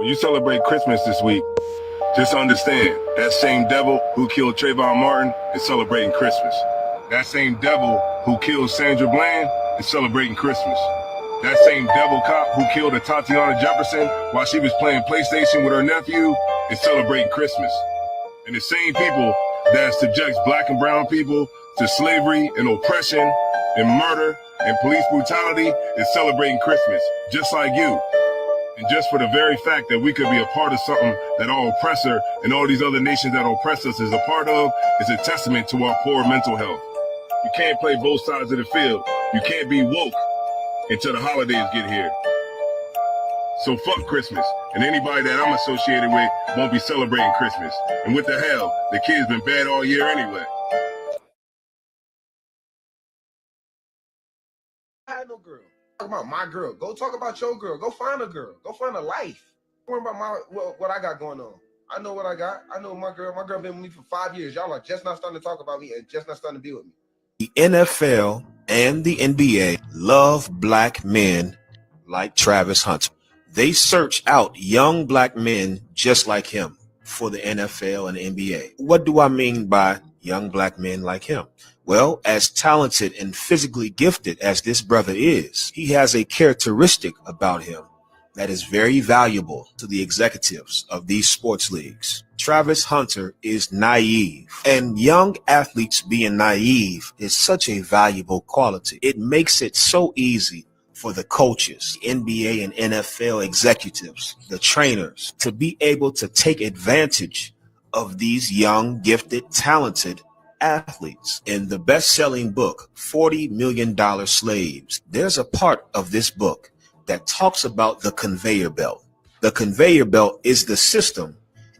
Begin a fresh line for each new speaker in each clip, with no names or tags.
When you celebrate Christmas this week, just understand that same devil who killed Trayvon Martin is celebrating Christmas. That same devil who killed Sandra Bland is celebrating Christmas. That same devil cop who killed Tatiana Jefferson while she was playing PlayStation with her nephew is celebrating Christmas. And the same people that subjects black and brown people to slavery and oppression and murder and police brutality is celebrating Christmas, just like you. And just for the very fact that we could be a part of something that our oppressor and all these other nations that oppress us is a part of is a testament to our poor mental health. You can't play both sides of the field. You can't be woke until the holidays get here. So fuck Christmas, and anybody that I'm associated with won't be celebrating Christmas. And what the hell, the kid's been bad all year anyway.
I had no girl. Talk about my girl. Go talk about your girl. Go find a girl. Go find a life. Don't worry about what I got going on. I know what I got. I know my girl. My girl been with me for 5 years. Y'all are just not starting to talk about me and just not starting to be with me.
The NFL and the NBA love black men like Travis Hunter. They search out young black men just like him for the NFL and the NBA. What do I mean by young black men like him? Well, as talented and physically gifted as this brother is, he has a characteristic about him that is very valuable to the executives of these sports leagues. Travis Hunter is naive, and young athletes being naive is such a valuable quality. It makes it so easy for the coaches, NBA and NFL executives, the trainers, to be able to take advantage of these young, gifted, talented athletes. In the best-selling book, $40 Million Slaves, there's a part of this book that talks about the conveyor belt. The conveyor belt is the system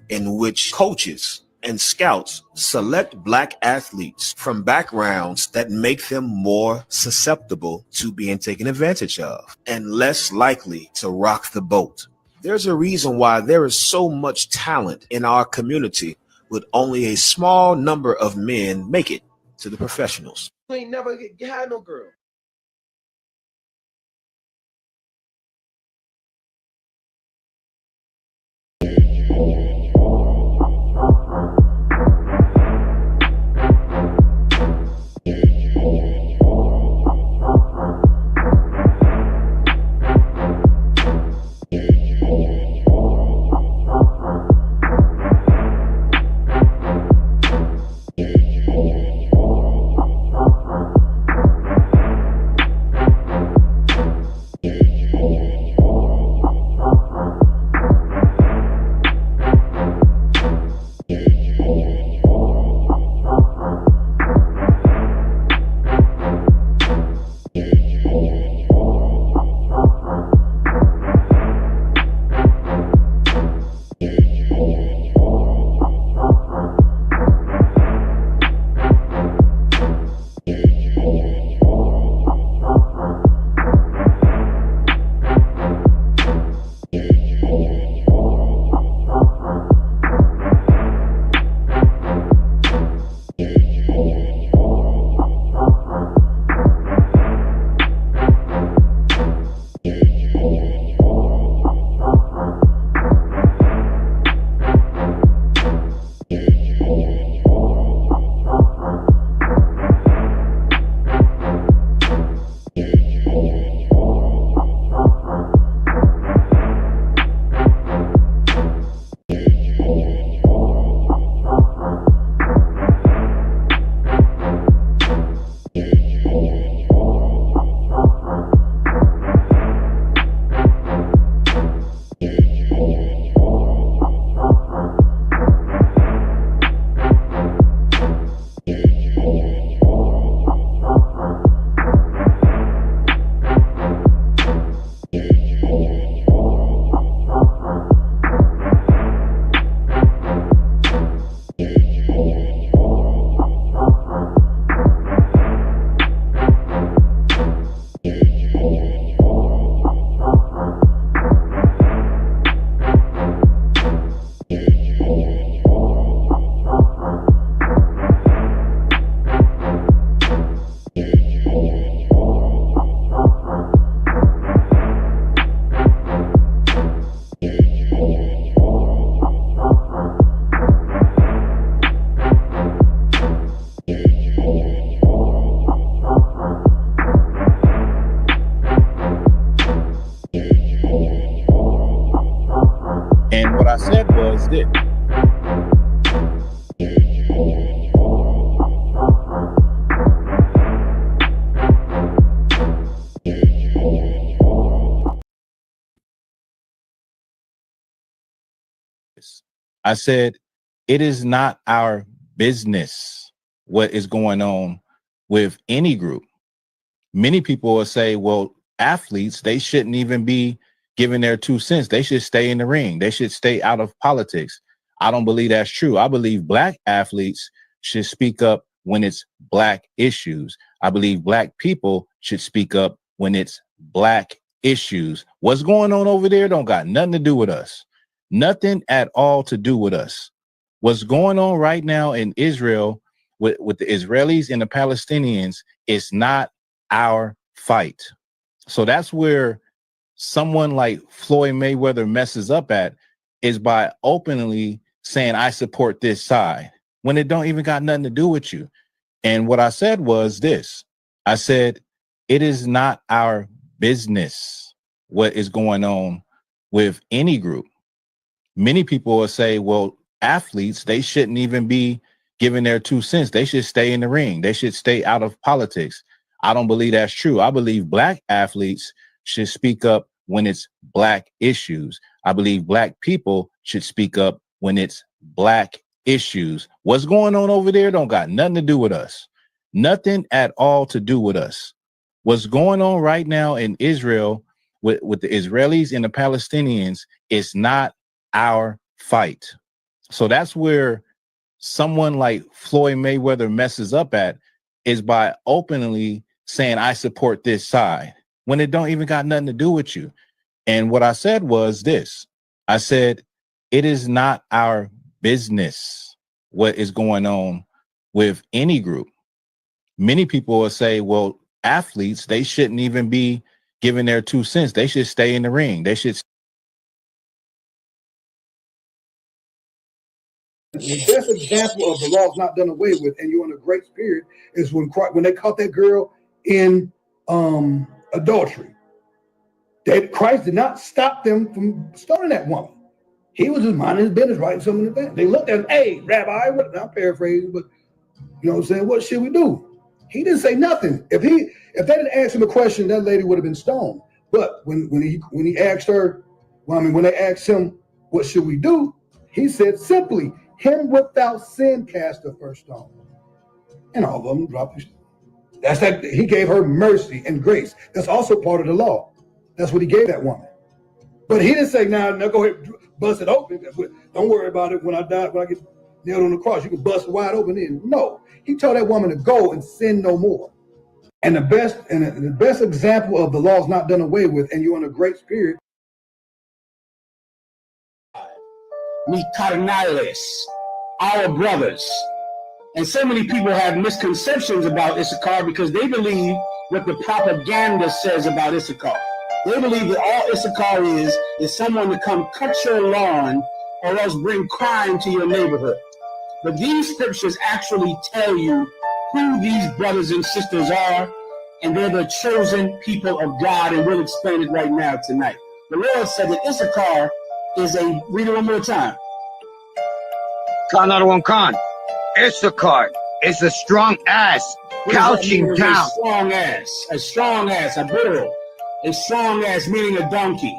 in which coaches and scouts select black athletes from backgrounds that make them more susceptible to being taken advantage of and less likely to rock the boat. There's a reason why there is so much talent in our community, with only a small number of men make it to the professionals.
You ain't never had no girl.
this. I said, it is not our business what is going on with any group. Many people will say, well, athletes, they shouldn't even be giving their 2 cents. They should stay in the ring. They should stay out of politics. I don't believe that's true. I believe black athletes should speak up when it's black issues. I believe black people should speak up when it's black issues. What's going on over there don't got nothing to do with us. Nothing at all to do with us. What's going on right now in Israel with the Israelis and the Palestinians is not our fight. So that's where someone like Floyd Mayweather messes up at, is by openly saying, I support this side, when it don't even got nothing to do with you. And what I said was this. I said, it is not our business what is going on with any group. Many people will say, well, athletes, they shouldn't even be giving their 2 cents. They should stay in the ring. They should stay out of politics. I don't believe that's true. I believe black athletes should speak up when it's black issues. I believe black people should speak up when it's black issues. What's going on over there don't got nothing to do with us. Nothing at all to do with us. What's going on right now in Israel with the Israelis and the Palestinians is not our fight. So that's where someone like Floyd Mayweather messes up at, is by openly saying, I support this side, when it don't even got nothing to do with you. And what I said was this. I said, it is not our business what is going on with any group. Many people will say, well, athletes, they shouldn't even be giving their 2 cents. They should stay in the ring. They should.
The best example of the law is not done away with, and you're in a great spirit, is when they caught that girl in adultery. Christ did not stop them from stoning that woman. He was just minding his business, writing something in the back. They looked at him, hey, Rabbi, I'm paraphrasing, but you know what I'm saying? What should we do? He didn't say nothing. If they didn't ask him a question, that lady would have been stoned. But when he asked her, when they asked him, what should we do? He said simply, him without sin cast the first stone. And all of them dropped the stone. That's that. He gave her mercy and grace. That's also part of the law. That's what he gave that woman. But he didn't say, now go ahead, bust it open. Don't worry about it when I die, when I get nailed on the cross. You can bust it wide open in. No. He told that woman to go and sin no more. And the best example of the law is not done away with, and you're in a great spirit.
Mi carnales, our brothers. And so many people have misconceptions about Issachar because they believe what the propaganda says about Issachar. They believe that all Issachar is someone to come cut your lawn or else bring crime to your neighborhood. But these scriptures actually tell you who these brothers and sisters are, and they're the chosen people of God, and we'll explain it right now tonight. The Lord said that Issachar is read it one more time.
Khan. Issachar is a strong ass, couching down.
A strong ass, a burro. A strong ass meaning a donkey.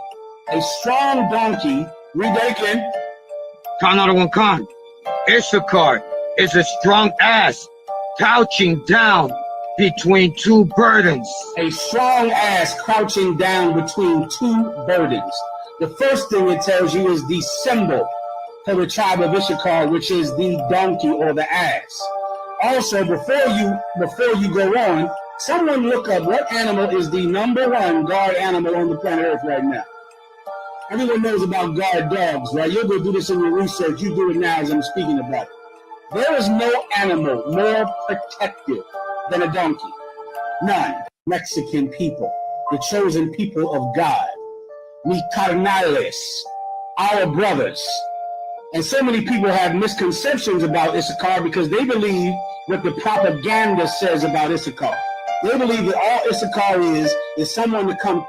A strong donkey, read that again.
Khan. Issachar is a strong ass, couching down between two burdens.
A strong ass crouching down between two burdens. The first thing it tells you is the symbol for the tribe of Issachar, which is the donkey or the ass. Also, before you go on, someone look up what animal is the #1 guard animal on the planet Earth right now. Everyone knows about guard dogs, right? You'll go do this in your research. You do it now as I'm speaking about it. There is no animal more protective than a donkey. None. Mexican people, the chosen people of God. Mi carnales, our brothers. And so many people have misconceptions about Issachar because they believe what the propaganda says about Issachar. They believe that all Issachar is someone to come.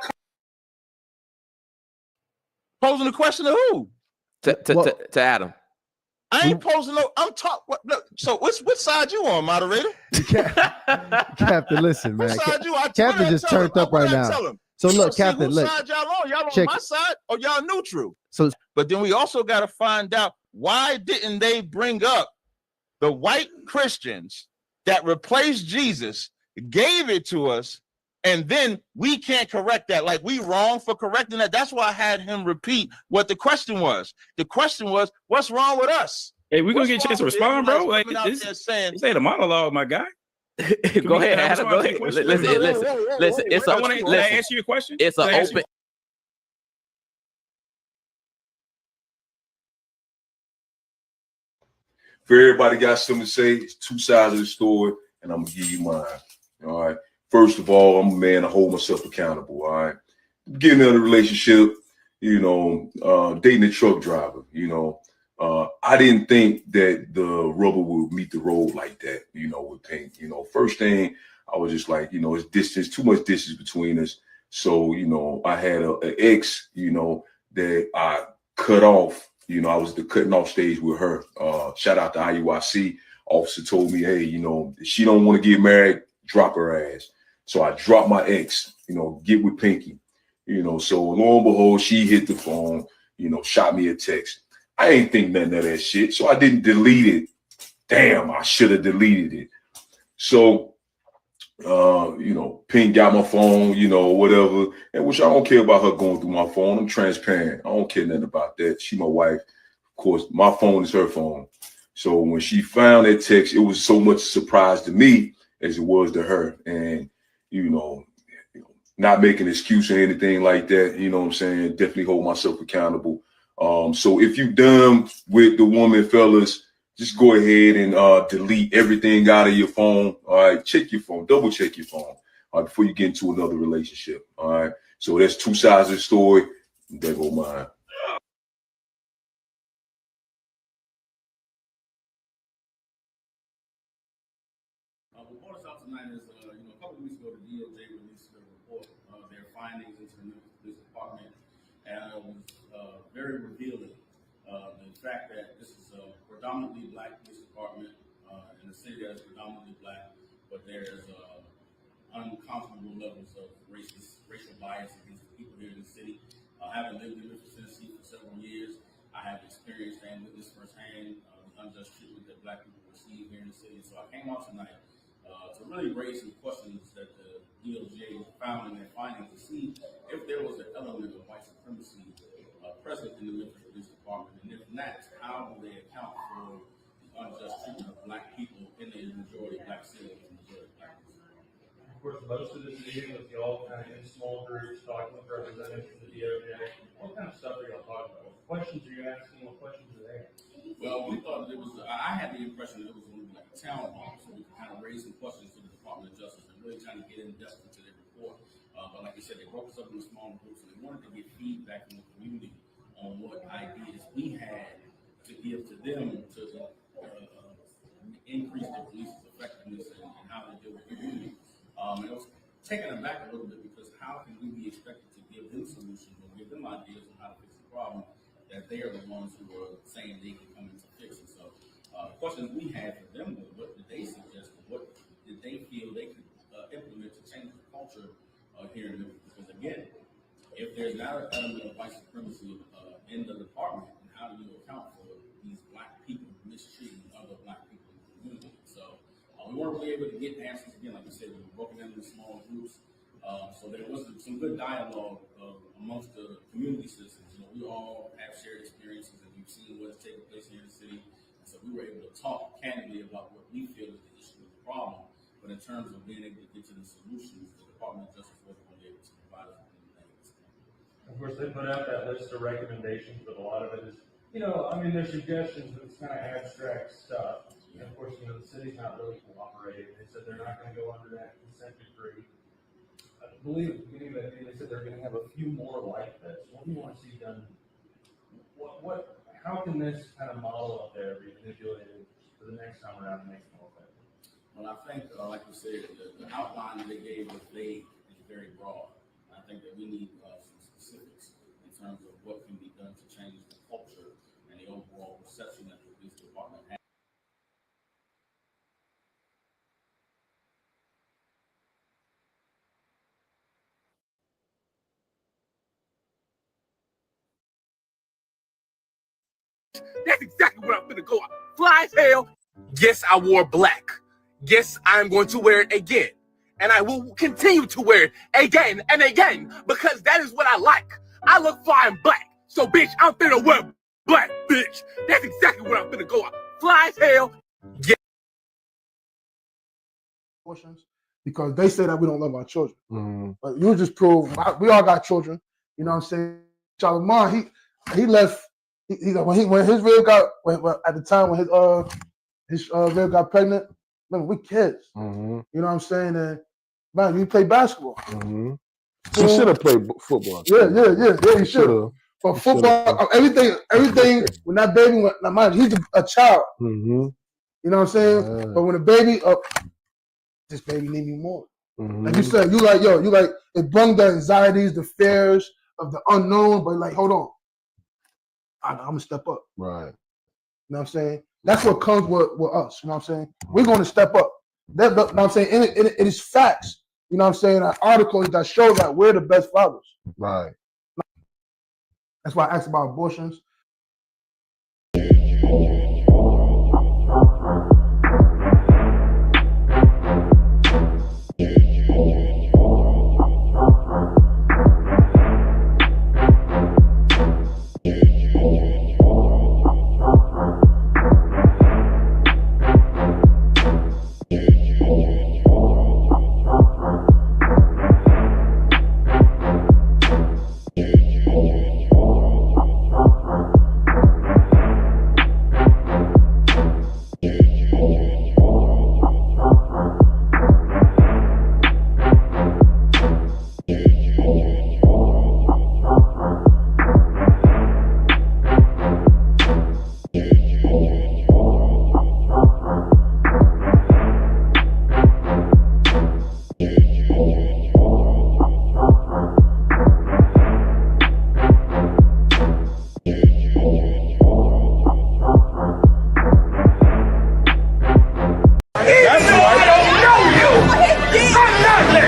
Posing the question to who?
to Adam.
I ain't posing no. I'm talking. So which side you on, moderator?
Captain, listen, man.
Which side you?
Captain just turned up right now. So look, Captain,
whose
look.
side y'all on? Y'all
Check
on my side or y'all neutral?
So,
but then we also got to find out why didn't they bring up the white Christians that replaced Jesus, gave it to us, and then we can't correct that. Like, we wrong for correcting that. That's why I had him repeat what the question was. The question was, what's wrong with us?
Hey, we're going to get a chance to respond, bro. Like,
this
ain't a monologue, my guy.
Go ahead, Adam. Go ahead. Listen. It's
I want to ask you a question.
It's an open.
For everybody got something to say, it's two sides of the story, and I'm gonna give you mine. All right. First of all, I'm a man to hold myself accountable. All right. Beginning of the relationship, dating a truck driver, I didn't think that the rubber would meet the road like that, with Pink. First thing, I was just like, it's distance, too much distance between us. So, I had an ex, that I cut off. I was the cutting off stage with her. Shout out to IUIC. Officer told me, hey, if she don't want to get married, drop her ass. So I dropped my ex, get with Pinky. So lo and behold, she hit the phone, shot me a text. I ain't think nothing of that shit. So I didn't delete it. Damn, I should have deleted it. So, Pink got my phone, whatever. And which I don't care about her going through my phone. I'm transparent. I don't care nothing about that. She my wife. Of course, my phone is her phone. So when she found that text, it was so much surprise to me as it was to her. And, not making an excuse or anything like that. You know what I'm saying? Definitely hold myself accountable. So if you done with the woman, fellas, just go ahead and delete everything out of your phone. All right, check your phone, double check your phone before you get into another relationship. All right, so that's two sides of the story. There go mine.
What brought us out tonight is, a couple of weeks ago, the DOJ released a report of their findings into the Memphis Police Department, and it was very revealing. The fact that this is a predominantly black police department in a city that is predominantly black, but there's uncomfortable levels of racial bias against the people here in the city. Having lived in Memphis, Tennessee for several years, I have experienced and witnessed firsthand the unjust treatment that black people receive here in the city. So I came out tonight to really raise some questions that the DOJ found in their findings to see if there was an element of white supremacy present in the Memphis Police Department, and if not, how do they account for the unjust treatment of black people in the majority black city and majority black people?
Of course, most of this meeting was y'all kind of in small groups talking with representatives of the DOJ. What kind of stuff are y'all talking about? What questions are you asking? What questions are they asking?
Well, we thought that it was, I had the impression that it was going to be like a town hall, so we could kind of raise some questions to the Department of Justice and really trying to get in depth into their report. But like you said, they broke us up into small groups, and they wanted to get feedback from the community on what ideas we had to give to them to increase the police's effectiveness and how they deal with the community. And it was taken aback a little bit because how can we be expected to give them solutions or give them ideas on how to fix the problem that they are the ones who are saying they can come in to fix it? So the questions we had for them were, what did they suggest? What did they feel they could implement to change the culture here in Memphis? Because again, if there's not an element of white supremacy in the department, then how do you account for these black people mistreating other black people in the community? So we weren't really able to get answers. Again, like I said, we were broken into small groups. So there was some good dialogue amongst the community citizens. We all have shared experiences and we've seen what's taking place here in the city. And so we were able to talk candidly about what we feel is the issue of the problem. But in terms of being able to get to the solutions, the Department of Justice wasn't going to be able to provide us with anything.
Of course, they put out that list of recommendations, but a lot of it is, they're suggestions, but it's kind of abstract stuff. And of course, the city's not really cooperating. They said they're not going to go under that consent decree. I believe at the beginning of that meeting, they said they're going to have a few more like this. What do you want to see done? How can this kind of model up there be manipulated for the next time around and make it more effective?
Well, I think, like you said, the outline that they gave was vague and very broad. I think that we need some specifics in terms of what can be done to change the culture the overall perception that the police department has.
That's exactly where I'm gonna go. Fly as hell. Yes, I wore black. Yes, I'm going to wear it again. And I will continue to wear it again and again because that is what I like. I look fly in black. So, bitch, I'm finna wear black, bitch. That's exactly where I'm finna go. Fly as hell. Yeah.
Because they say that we don't love our children. But you just prove we all got children. You know what I'm saying? Charlamagne, he left. When his rib got at the time when his rib got pregnant. Remember, we kids. You know what I'm saying? And man, we play basketball.
He should have played football.
Yeah, he should have. But football, everything. When that baby went, now mind, he's a child. You know what I'm saying? But when a baby, this baby need me more. Like you said, you like it brung the anxieties, the fears of the unknown. But like, hold on, I'm gonna step up.
Right.
You know what I'm saying? That's what comes with us. You know what I'm saying? We're going to step up. You know what I'm saying? It is facts. You know what I'm saying? Articles that show that we're the best fathers.
Right.
That's why I asked about abortions.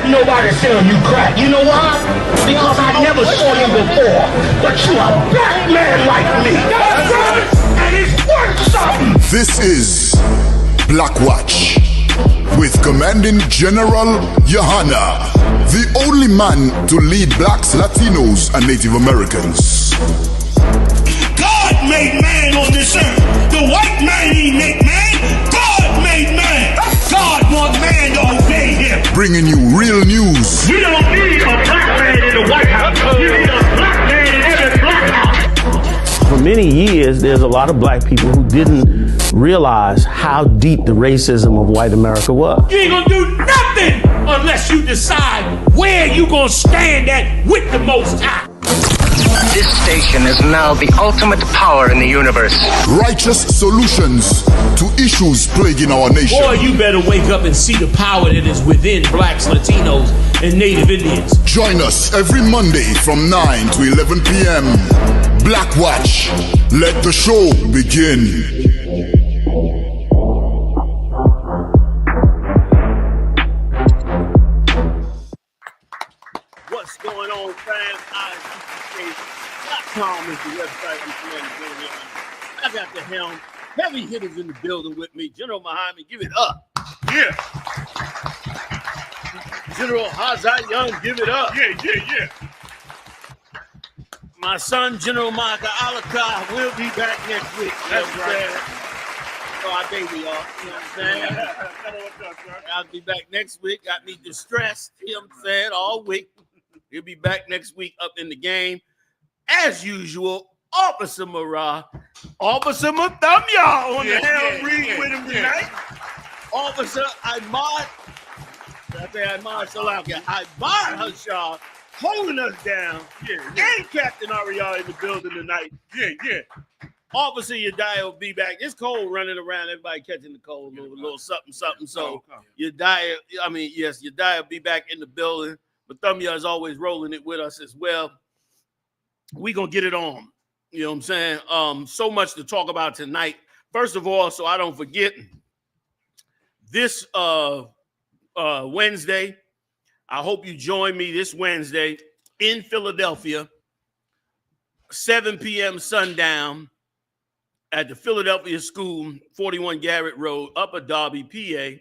Nobody selling you crack. You know why? Because I never saw you before. But you a black man like me. That's right. And it's worth something.
This is Black Watch with Commanding General Yohana, the only man to lead blacks, Latinos, and Native Americans.
God made man on this earth. The white man he make man. God made man. God wants man to obey him.
Bringing you real news.
You don't need a black man in the White House. You need a black man in every black house.
For many years, there's a lot of black people who didn't realize how deep the racism of white America was.
You ain't gonna do nothing unless you decide where you gonna stand at with the Most High.
This station is now the ultimate power in the universe.
Righteous solutions to issues plaguing our nation.
Boy, you better wake up and see the power that is within blacks, Latinos, and Native Indians.
Join us every Monday from 9 to 11 p.m. Black Watch. Let the show begin.
What's going on, fans? ICK.com is the website. I got the helm. Heavy hitters in the building with me. General Muhammad, give it up. Yeah. General Hazard Young, give it up. Yeah. My son, General Micah Alaka, will be back next week. That's right. So our baby, y'all. You know what I'm saying? I'll be back next week. Got me distressed, you know what I'm saying, all week. He'll be back next week up in the game. As usual, Officer Marah, Officer Muthumya on the helm reading with him tonight. Officer Ahmad, Ahmad Hashar holding us down. And Captain Ariel in the building tonight. Yeah. Officer Yediah will be back. It's cold running around. Everybody catching the cold, a little something. So Yediah will be back in the building. Muthumya is always rolling it with us as well. We gonna get it on. You know what I'm saying? So much to talk about tonight. First of all, so I don't forget, this Wednesday, I hope you join me this Wednesday in Philadelphia, 7 p.m. sundown at the Philadelphia School, 41 Garrett Road, Upper Darby, PA,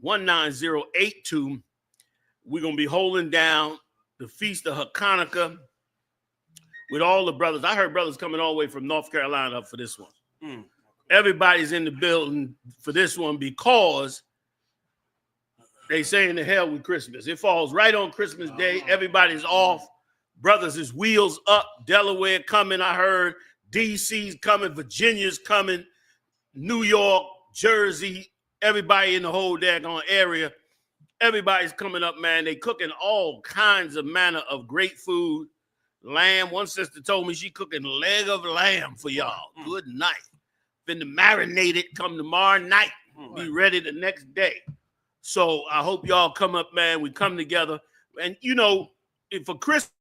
19082. We're going to be holding down the Feast of Hanukkah with all the brothers. I heard brothers coming all the way from North Carolina up for this one. Everybody's in the building for this one because they saying the hell with Christmas. It falls right on Christmas Day. Everybody's off. Brothers is wheels up. Delaware coming, I heard. DC's coming. Virginia's coming. New York, Jersey, everybody in the whole daggone area. Everybody's coming up, man. They cooking all kinds of manner of great food. Lamb. One sister told me she cooking leg of lamb for y'all. Good night. Been to marinate it come tomorrow night. Be ready the next day. So I hope y'all come up, man. We come together. And, you know, for Christmas,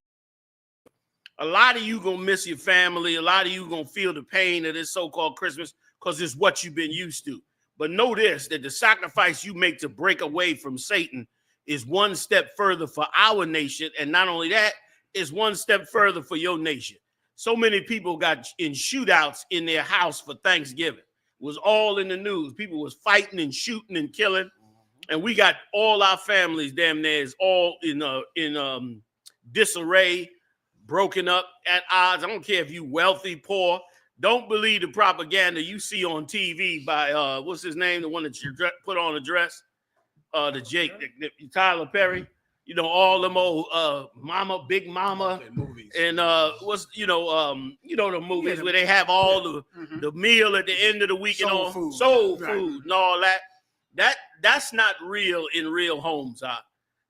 a lot of you going to miss your family. A lot of you going to feel the pain of this so-called Christmas because it's what you've been used to. But know this, that the sacrifice you make to break away from Satan is one step further for our nation. And not only that, it's one step further for your nation. So many people got in shootouts in their house for Thanksgiving. It was all in the news. People was fighting and shooting and killing. And we got all our families damn near is all in disarray, broken up, at odds. I don't care if you wealthy, poor. Don't believe the propaganda you see on TV by what's his name, the one that you put on a dress, Tyler Perry. You know, all them old Mama, Big Mama, and what's the movies where they have all the meal at the end of the week and all soul food and all that. That's not real in real homes.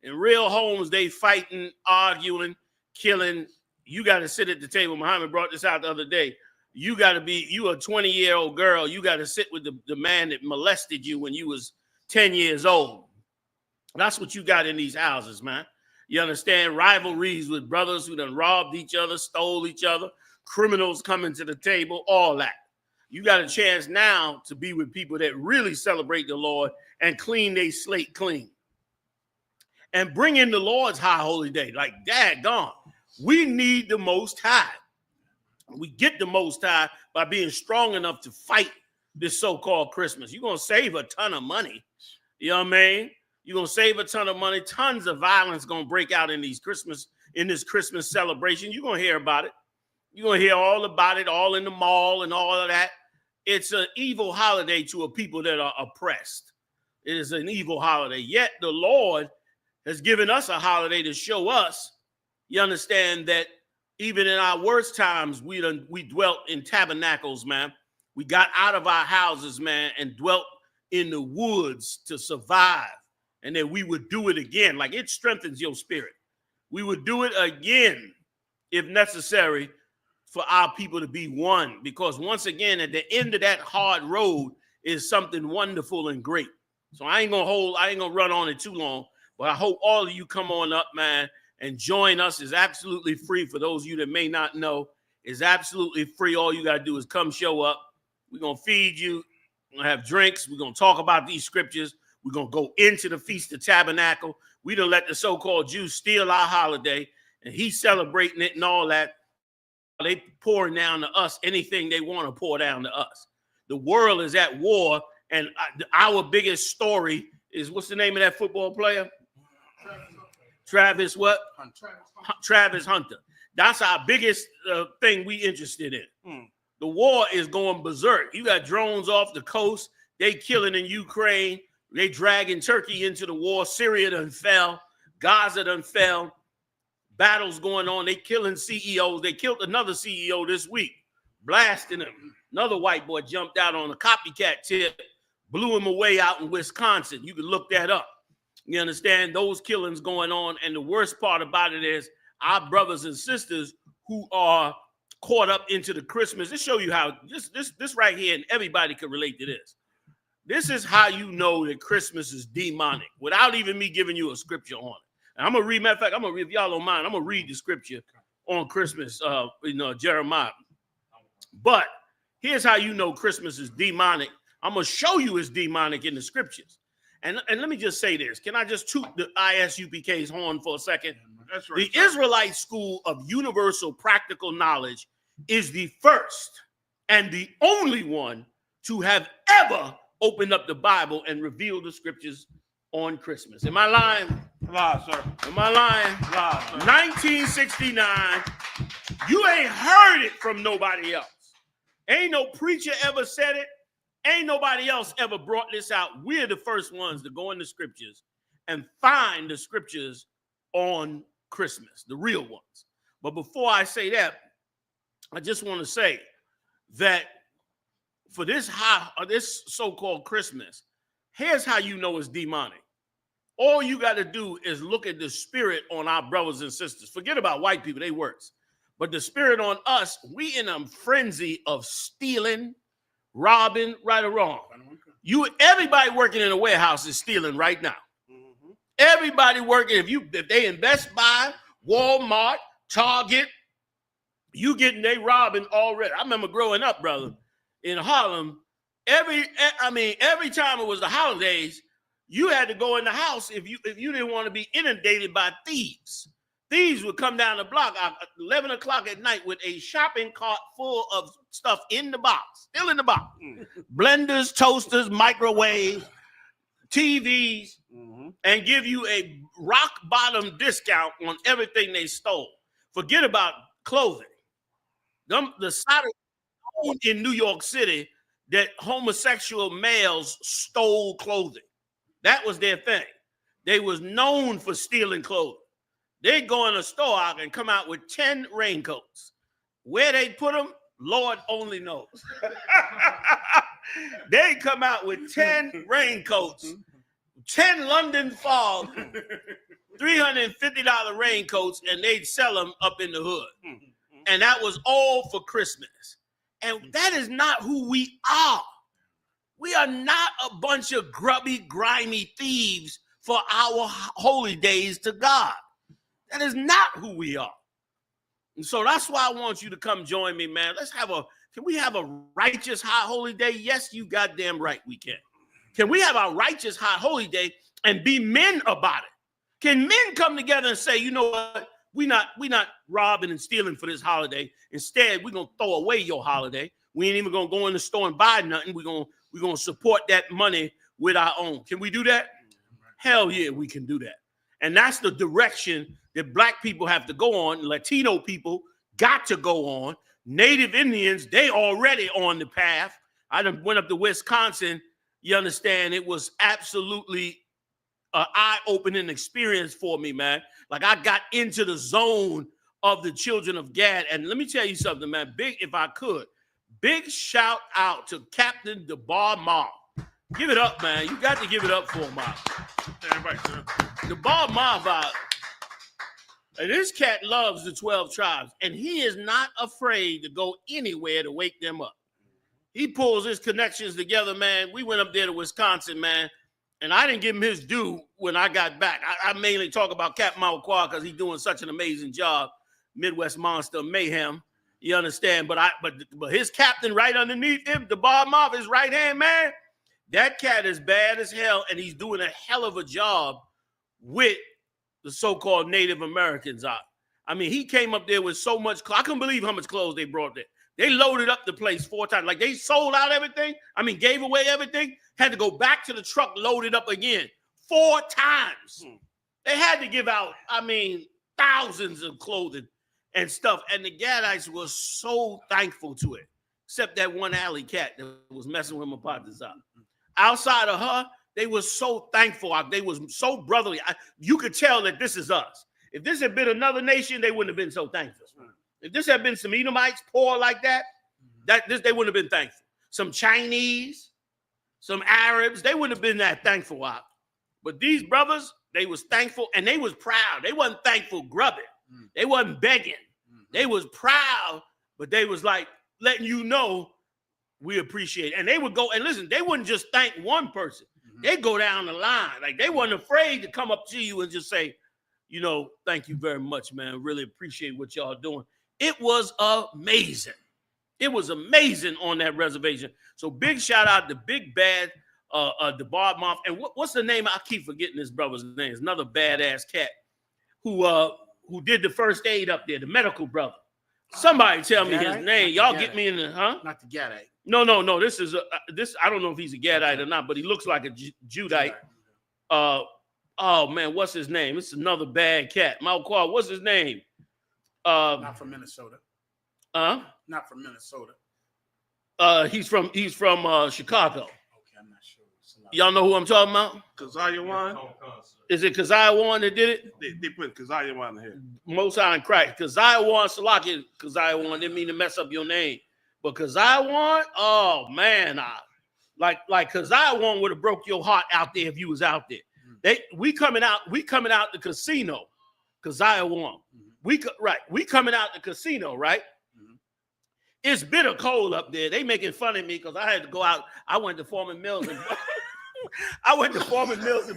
In real homes, they fighting, arguing, killing. You got to sit at the table. Muhammad brought this out the other day. You a 20-year-old girl. You got to sit with the man that molested you when you was 10 years old. That's what you got in these houses, man. You understand? Rivalries with brothers who done robbed each other, stole each other, criminals coming to the table, all that. You got a chance now to be with people that really celebrate the Lord and clean their slate clean. And bring in the Lord's high holy day. Like, daggone. We need the Most High. We get the Most High by being strong enough to fight this so-called Christmas. You're going to save a ton of money. You know what I mean? You're going to save a ton of money. Tons of violence going to break out in this Christmas celebration. You're going to hear about it. You're going to hear all about it, all in the mall and all of that. It's an evil holiday to a people that are oppressed. It is an evil holiday. Yet the Lord has given us a holiday to show us, you understand, that even in our worst times, we dwelt in tabernacles, man. We got out of our houses, man, and dwelt in the woods to survive. And that we would do it again. Like, it strengthens your spirit. We would do it again, if necessary, for our people to be one. Because once again, at the end of that hard road is something wonderful and great. So I ain't gonna run on it too long. But I hope all of you come on up, man, and join us. It's absolutely free. For those of you that may not know, it's absolutely free. All you got to do is come show up. We're going to feed you. We're going to have drinks. We're going to talk about these scriptures. We're going to go into the Feast of Tabernacle. We don't let the so-called Jews steal our holiday, and he's celebrating it and all that. They pouring down to us anything they want to pour down to us. The world is at war, and our biggest story is, what's the name of that football player? Travis Hunter. That's our biggest thing we interested in. The war is going berserk. You got drones off the coast. They killing in Ukraine. They dragging Turkey into the war. Syria done fell. Gaza done fell. Battles going on. They killing CEOs. They killed another CEO this week, blasting him. Another white boy jumped out on a copycat tip, blew him away out in Wisconsin. You can look that up. You understand? Those killings going on. And the worst part about it is our brothers and sisters who are caught up into the Christmas. This show you how this right here, and everybody can relate to this. This is how you know that Christmas is demonic without even me giving you a scripture on it. And I'm going to read, matter of fact, I'm going to read, if y'all don't mind, I'm going to read the scripture on Christmas, Jeremiah. But here's how you know Christmas is demonic. I'm going to show you it's demonic in the scriptures. And let me just say this. Can I just toot the ISUPK's horn for a second?
That's right.
The Israelite School of Universal Practical Knowledge is the first and the only one to have ever opened up the Bible and revealed the scriptures on Christmas. Am I lying?
Lie, sir.
Am I lying?
Lie, sir.
1969. You ain't heard it from nobody else. Ain't no preacher ever said it. Ain't nobody else ever brought this out. We're the first ones to go in the scriptures and find the scriptures on Christmas, the real ones. But before I say that, I just want to say that for this so-called Christmas, here's how you know it's demonic. All you got to do is look at the spirit on our brothers and sisters. Forget about white people, they worse. But the spirit on us, we in a frenzy of stealing, robbing, right or wrong. Everybody working in a warehouse is stealing right now. Everybody working, if they in Best Buy, Walmart, Target, they robbing already. I remember growing up, brother, in Harlem, every time it was the holidays, you had to go in the house if you didn't want to be inundated by thieves. Thieves would come down the block at 11 o'clock at night with a shopping cart full of stuff in the box, still in the box. Blenders, toasters, microwaves, TVs, and give you a rock bottom discount on everything they stole. Forget about clothing. The side in New York City that homosexual males stole clothing. That was their thing. They was known for stealing clothing. They'd go in a store and come out with 10 raincoats. Where they put them, Lord only knows. They'd come out with 10 raincoats, 10 London Fog, $350 raincoats, and they'd sell them up in the hood. And that was all for Christmas. And that is not who we are. We are not a bunch of grubby, grimy thieves for our holy days to God. That is not who we are. And so that's why I want you to come join me, man. Can we have a righteous high holy day? Yes, you goddamn right we can. Can we have a righteous high holy day and be men about it? Can men come together and say, you know what? We not robbing and stealing for this holiday. Instead, we're gonna throw away your holiday. We ain't even gonna go in the store and buy nothing. We're gonna support that money with our own. Can we do that? Hell yeah, we can do that. And that's the direction that black people have to go on. Latino people got to go on. Native Indians, they already on the path. I done went up to Wisconsin. You understand? It was absolutely an eye-opening experience for me, man. Like I got into the zone of the children of Gad. And let me tell you something, man. If I could, big shout out to Captain DeBar Mar. Give it up, man. You got to give it up for him, man. DeBar Mar, and this cat loves the 12 tribes, and he is not afraid to go anywhere to wake them up. He pulls his connections together, man. We went up there to Wisconsin, man, and I didn't give him his due when I got back. I mainly talk about Captain Mawquah because he's doing such an amazing job. Midwest Monster Mayhem, you understand? But his captain right underneath him, DeBar Mar, his right hand man, that cat is bad as hell, and he's doing a hell of a job with the so-called Native Americans out. I mean, he came up there with so much clothes. I couldn't believe how much clothes they brought there. They loaded up the place 4 times. Like, they sold out everything. I mean, gave away everything. Had to go back to the truck, load it up again 4 times. They had to give out, I mean, thousands of clothing and stuff. And the Gadites were so thankful to it, except that one alley cat that was messing with my partners out. Outside of her, they were so thankful. They was so brotherly. You could tell that this is us. If this had been another nation, they wouldn't have been so thankful. If this had been some Edomites poor like that, they wouldn't have been thankful. Some Chinese, some Arabs, they wouldn't have been that thankful out. But these brothers, they was thankful and they was proud. They wasn't thankful grubbing. They wasn't begging. They was proud, but they was like letting you know we appreciate it. And they would go and listen, they wouldn't just thank one person. They'd go down the line. Like, they wasn't afraid to come up to you and just say, you know, thank you very much, man. Really appreciate what y'all doing. It was amazing. It was amazing on that reservation. So big shout out to Big Bad DeBar Moth. And what's the name? I keep forgetting this brother's name. It's another badass cat who did the first aid up there, the medical brother. Somebody tell me his name. Y'all get me in the, huh?
Not the Gadite.
No. This is I don't know if he's a Gadite or not, but he looks like a Judite. Oh man, what's his name? It's another bad cat. Malquad, what's his name?
Not from Minnesota. Not from Minnesota.
He's from Chicago.
Okay, I'm not sure.
Y'all know who I'm talking about?
Keziah Wan?
Is it Keziah Wan that did it?
They put Keziah Wan here.
Most High in Christ. Keziah Wan, Salaki, Keziah Wan, didn't mean to mess up your name. But Keziah Wan, oh man, like Keziah Wan would have broke your heart out there if you was out there. We coming out the casino, Keziah Wan. We coming out the casino, right? It's bitter cold up there. They making fun of me because I had to go out. I went to Foreman Mills and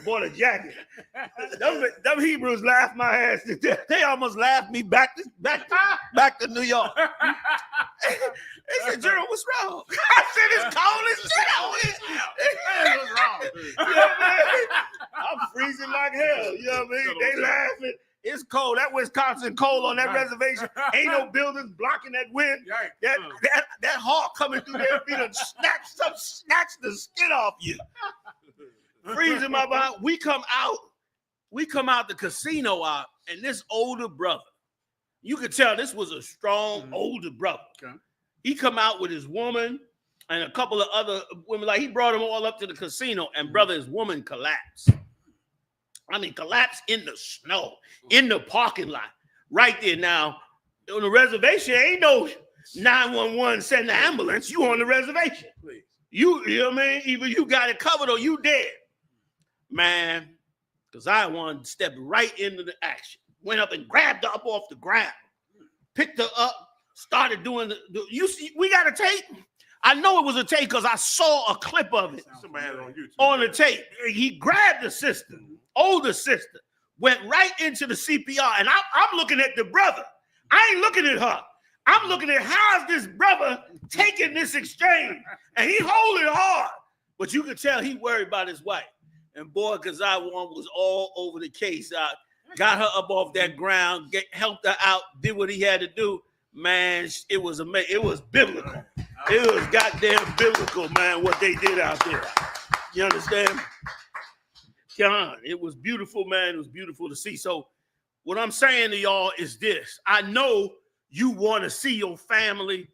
bought a jacket. Them Hebrews laughed my ass to death. They almost laughed me back to New York. They said, Gerald, what's wrong? I said, it's cold as shit out here. What's wrong? You know what I mean? I'm freezing like hell. You know what I mean? They laughing. It's cold. That Wisconsin cold on that reservation. Ain't no buildings blocking that wind. That hawk coming through there feet and snatch the skin off you. Freezing my behind. We come out the casino out, and this older brother, you could tell this was a strong older brother. Okay. He come out with his woman and a couple of other women. Like he brought them all up to the casino, and brother, his woman collapsed. I mean, collapsed in the snow, in the parking lot, right there. Now, on the reservation, ain't no 911 send the ambulance. You on the reservation. Please. You know what I mean? Either you got it covered or you dead. Man, because I wanted to step right into the action. Went up and grabbed her up off the ground. Picked her up, started doing you see, we got a tape. I know it was a tape because I saw a clip of it.
Somebody had it on YouTube.
On the tape. He grabbed the sister, older sister, went right into the CPR. And I'm looking at the brother. I ain't looking at her. I'm looking at how's this brother taking this exchange. And he holding hard. But you could tell he worried about his wife. And boy, Keziah Wan was all over the case. Got her up off that ground, helped her out, did what he had to do. Man, it was amazing. It was biblical. It was goddamn biblical, man, what they did out there. You understand? God, it was beautiful, man. It was beautiful to see. So what I'm saying to y'all is this. I know you want to see your family.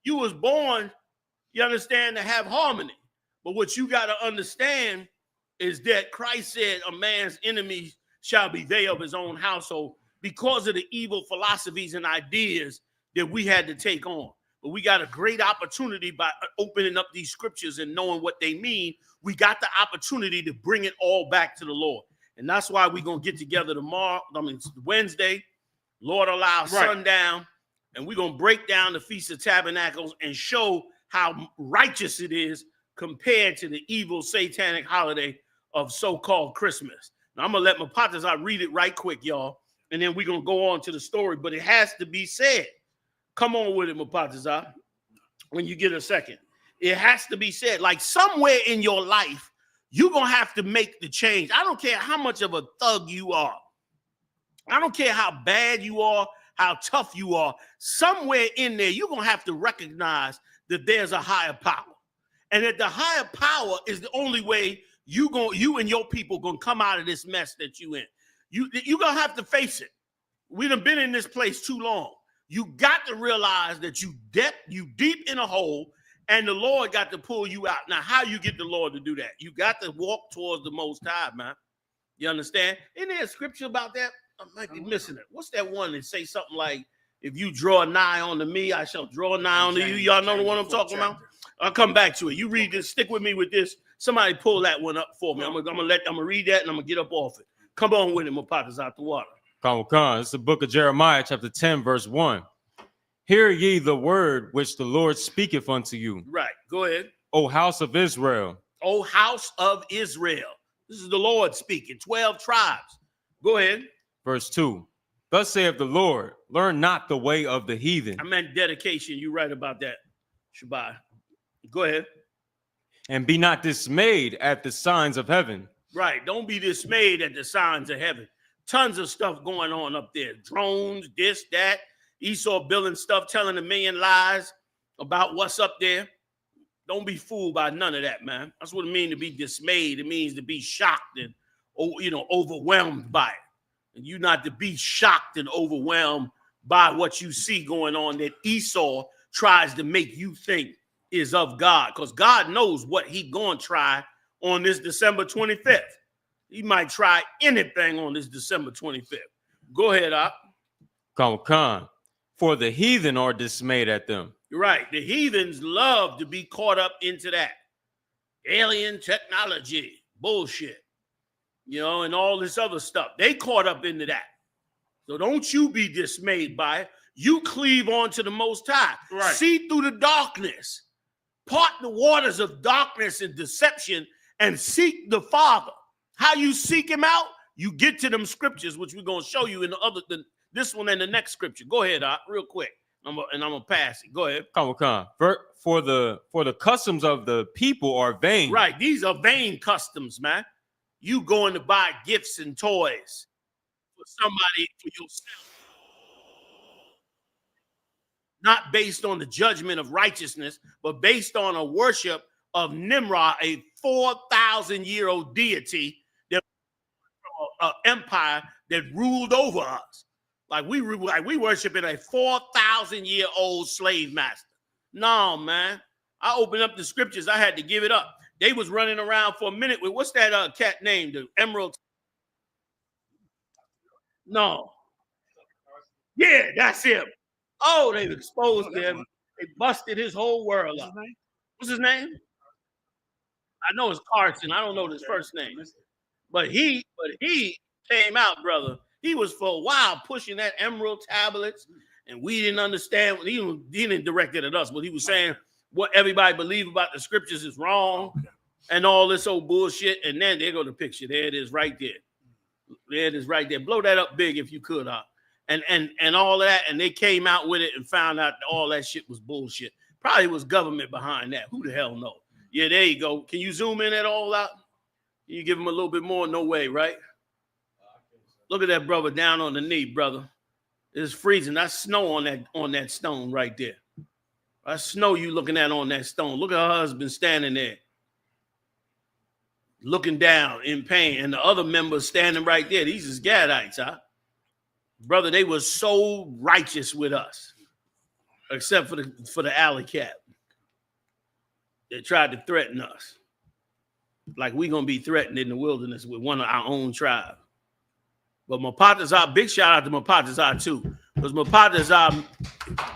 You was born, you understand, to have harmony. But what you got to understand is that Christ said a man's enemy shall be they of his own household because of the evil philosophies and ideas that we had to take on. But we got a great opportunity by opening up these scriptures and knowing what they mean. We got the opportunity to bring it all back to the Lord. And that's why we're going to get together tomorrow. I mean, Wednesday, Lord allow sundown. And we're going to break down the Feast of Tabernacles and show how righteous it is compared to the evil satanic holiday of so-called Christmas. Now, I'm going to let Mapatazah read it right quick, y'all. And then we're going to go on to the story. But it has to be said. Come on with it, Mapatazah, when you get a second. It has to be said. Like somewhere in your life, you're going to have to make the change. I don't care how much of a thug you are. I don't care how bad you are, how tough you are. Somewhere in there, you're going to have to recognize that there's a higher power. And that the higher power is the only way you and your people going to come out of this mess that you in. You're going to have to face it. We done been in this place too long. You got to realize that you deep in a hole, and the Lord got to pull you out. Now, how you get the Lord to do that? You got to walk towards the Most High, man. You understand? Isn't there a scripture about that? I might be missing it. What's that one that say something like, if you draw nigh unto me, I shall draw nigh unto you. Y'all know the one I'm talking about? I'll come back to it. You read this. Stick with me with this. Somebody pull that one up for me. I'm gonna read that and I'm gonna get up off it. Come on with it, my pockets out the water.
It's the book of Jeremiah, chapter 10, verse 1. Hear ye the word which the Lord speaketh unto you.
Right. Go ahead.
O house of Israel.
O house of Israel. This is the Lord speaking. 12 tribes. Go ahead.
Verse 2. Thus saith the Lord, learn not the way of the heathen.
I meant dedication. You right about that, Shabbat. Go ahead.
And be not dismayed at the signs of heaven.
Right. Don't be dismayed at the signs of heaven. Tons of stuff going on up there. Drones, this, that. Esau building stuff, telling a million lies about what's up there. Don't be fooled by none of that, man. That's what it means to be dismayed. It means to be shocked and, overwhelmed by it. And you not to be shocked and overwhelmed by what you see going on that Esau tries to make you think is of God. Because God knows what he going to try on this December 25th. He might try anything on this December 25th. Go ahead, Op.
Come. For the heathen are dismayed at them.
You're right. The heathens love to be caught up into that. Alien technology, bullshit, and all this other stuff. They caught up into that. So don't you be dismayed by it. You cleave on to the Most High.
Right.
See through the darkness. Part the waters of darkness and deception and seek the Father. How you seek him out? You get to them scriptures, which we're going to show you in this one and the next scripture. Go ahead, real quick. I'm gonna pass it. Go ahead.
Come. For the customs of the people are vain.
Right. These are vain customs, man. You going to buy gifts and toys for somebody, for yourself. Not based on the judgment of righteousness, but based on a worship of Nimrod, a 4,000-year-old deity, that empire that ruled over us. Like we worshiping a 4,000-year-old slave master. No, man. I opened up the scriptures. I had to give it up. They was running around for a minute with, what's that cat name? The Emerald. No. Yeah, that's him. Oh, they've exposed him. They busted his whole world up. What's his name? I know it's Carson. I don't know his first name. But he came out, brother. He was for a while pushing that emerald tablets, and we didn't understand. He didn't direct it at us, but he was saying what everybody believe about the scriptures is wrong and all this old bullshit. And then there go the picture. There it is right there. There it is right there. Blow that up big if you could, and all of that. And they came out with it and found out all that shit was bullshit. Probably was government behind that. Who the hell knows? Yeah, there you go. Can you zoom in at all out? Can you give him a little bit more? No way, right? Look at that brother down on the knee, brother. It's freezing. That's snow on that stone right there. That's snow you looking at on that stone. Look at her husband standing there, looking down in pain, and the other members standing right there. These is Gadites, huh? Brother, they were so righteous with us, except for the alley cat. They tried to threaten us, like we gonna be threatened in the wilderness with one of our own tribe. But Mapatazar, big shout out to Mapatazar too, because Mapatazar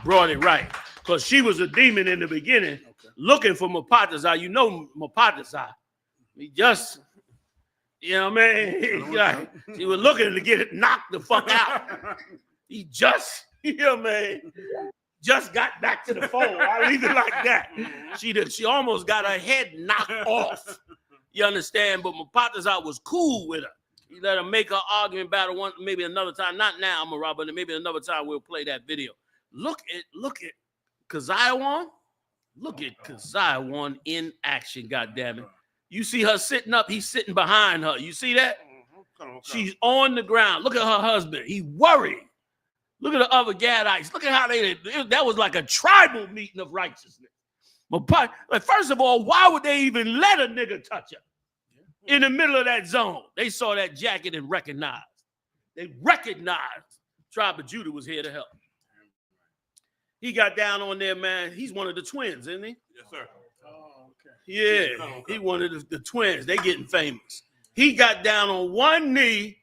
brought it right. Because she was a demon in the beginning, looking for Mapatazar. You know Mapatazar. He just, you know what I mean? He was looking to get it knocked the fuck out. He just, you know what I mean? Just got back to the phone. I leave it like that. She almost got her head knocked off. You understand? But Mapatazar was cool with her. He let her make her argument battle one, maybe another time. Not now, I'm a robber, but maybe another time we'll play that video. Look at Kaziawan. Look at Kaziawan in action, goddammit. You see her sitting up, he's sitting behind her. You see that? She's on the ground. Look at her husband. He worried. Look at the other Gadites. Look at how that was like a tribal meeting of righteousness. Like, first of all, why would they even let a nigga touch her? In the middle of that zone, they saw that jacket and recognized. They recognized Tribe of Judah was here to help. He got down on there, man. He's one of the twins, isn't he?
Yes, sir.
Yeah, he one of the twins. They getting famous. He got down on one knee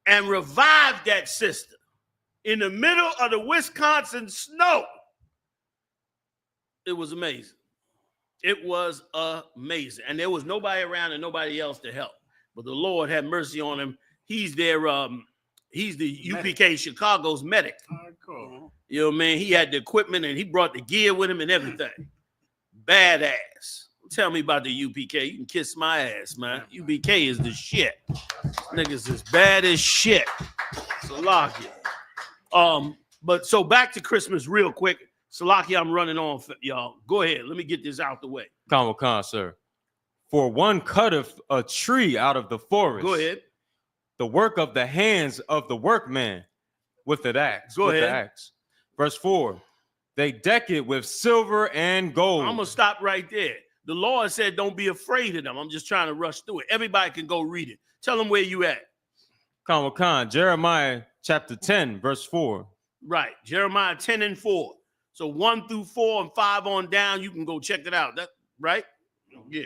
and revived that sister in the middle of the Wisconsin snow. It was amazing. It was amazing. And there was nobody around and nobody else to help. But the Lord had mercy on him. He's their he's the UPK Chicago's medic.
Cool.
You know what I mean? He had the equipment and he brought the gear with him and everything. Badass. Tell me about the UPK. You can kiss my ass, man. UPK is the shit. Niggas is bad as shit. So lock it. But so back to Christmas real quick. Salaki, I'm running on for y'all. Go ahead. Let me get this out the way.
Khan, sir. For one cutteth a tree out of the forest.
Go ahead.
The work of the hands of the workman with the axe.
Go ahead.
The axe. Verse 4. They deck it with silver and gold.
I'm going to stop right there. The Lord said, don't be afraid of them. I'm just trying to rush through it. Everybody can go read it. Tell them where you at.
Khan, Jeremiah chapter 10, verse 4.
Right. Jeremiah 10 and 4. So 1 through 4 and 5 on down, you can go check it out. That right? Yeah.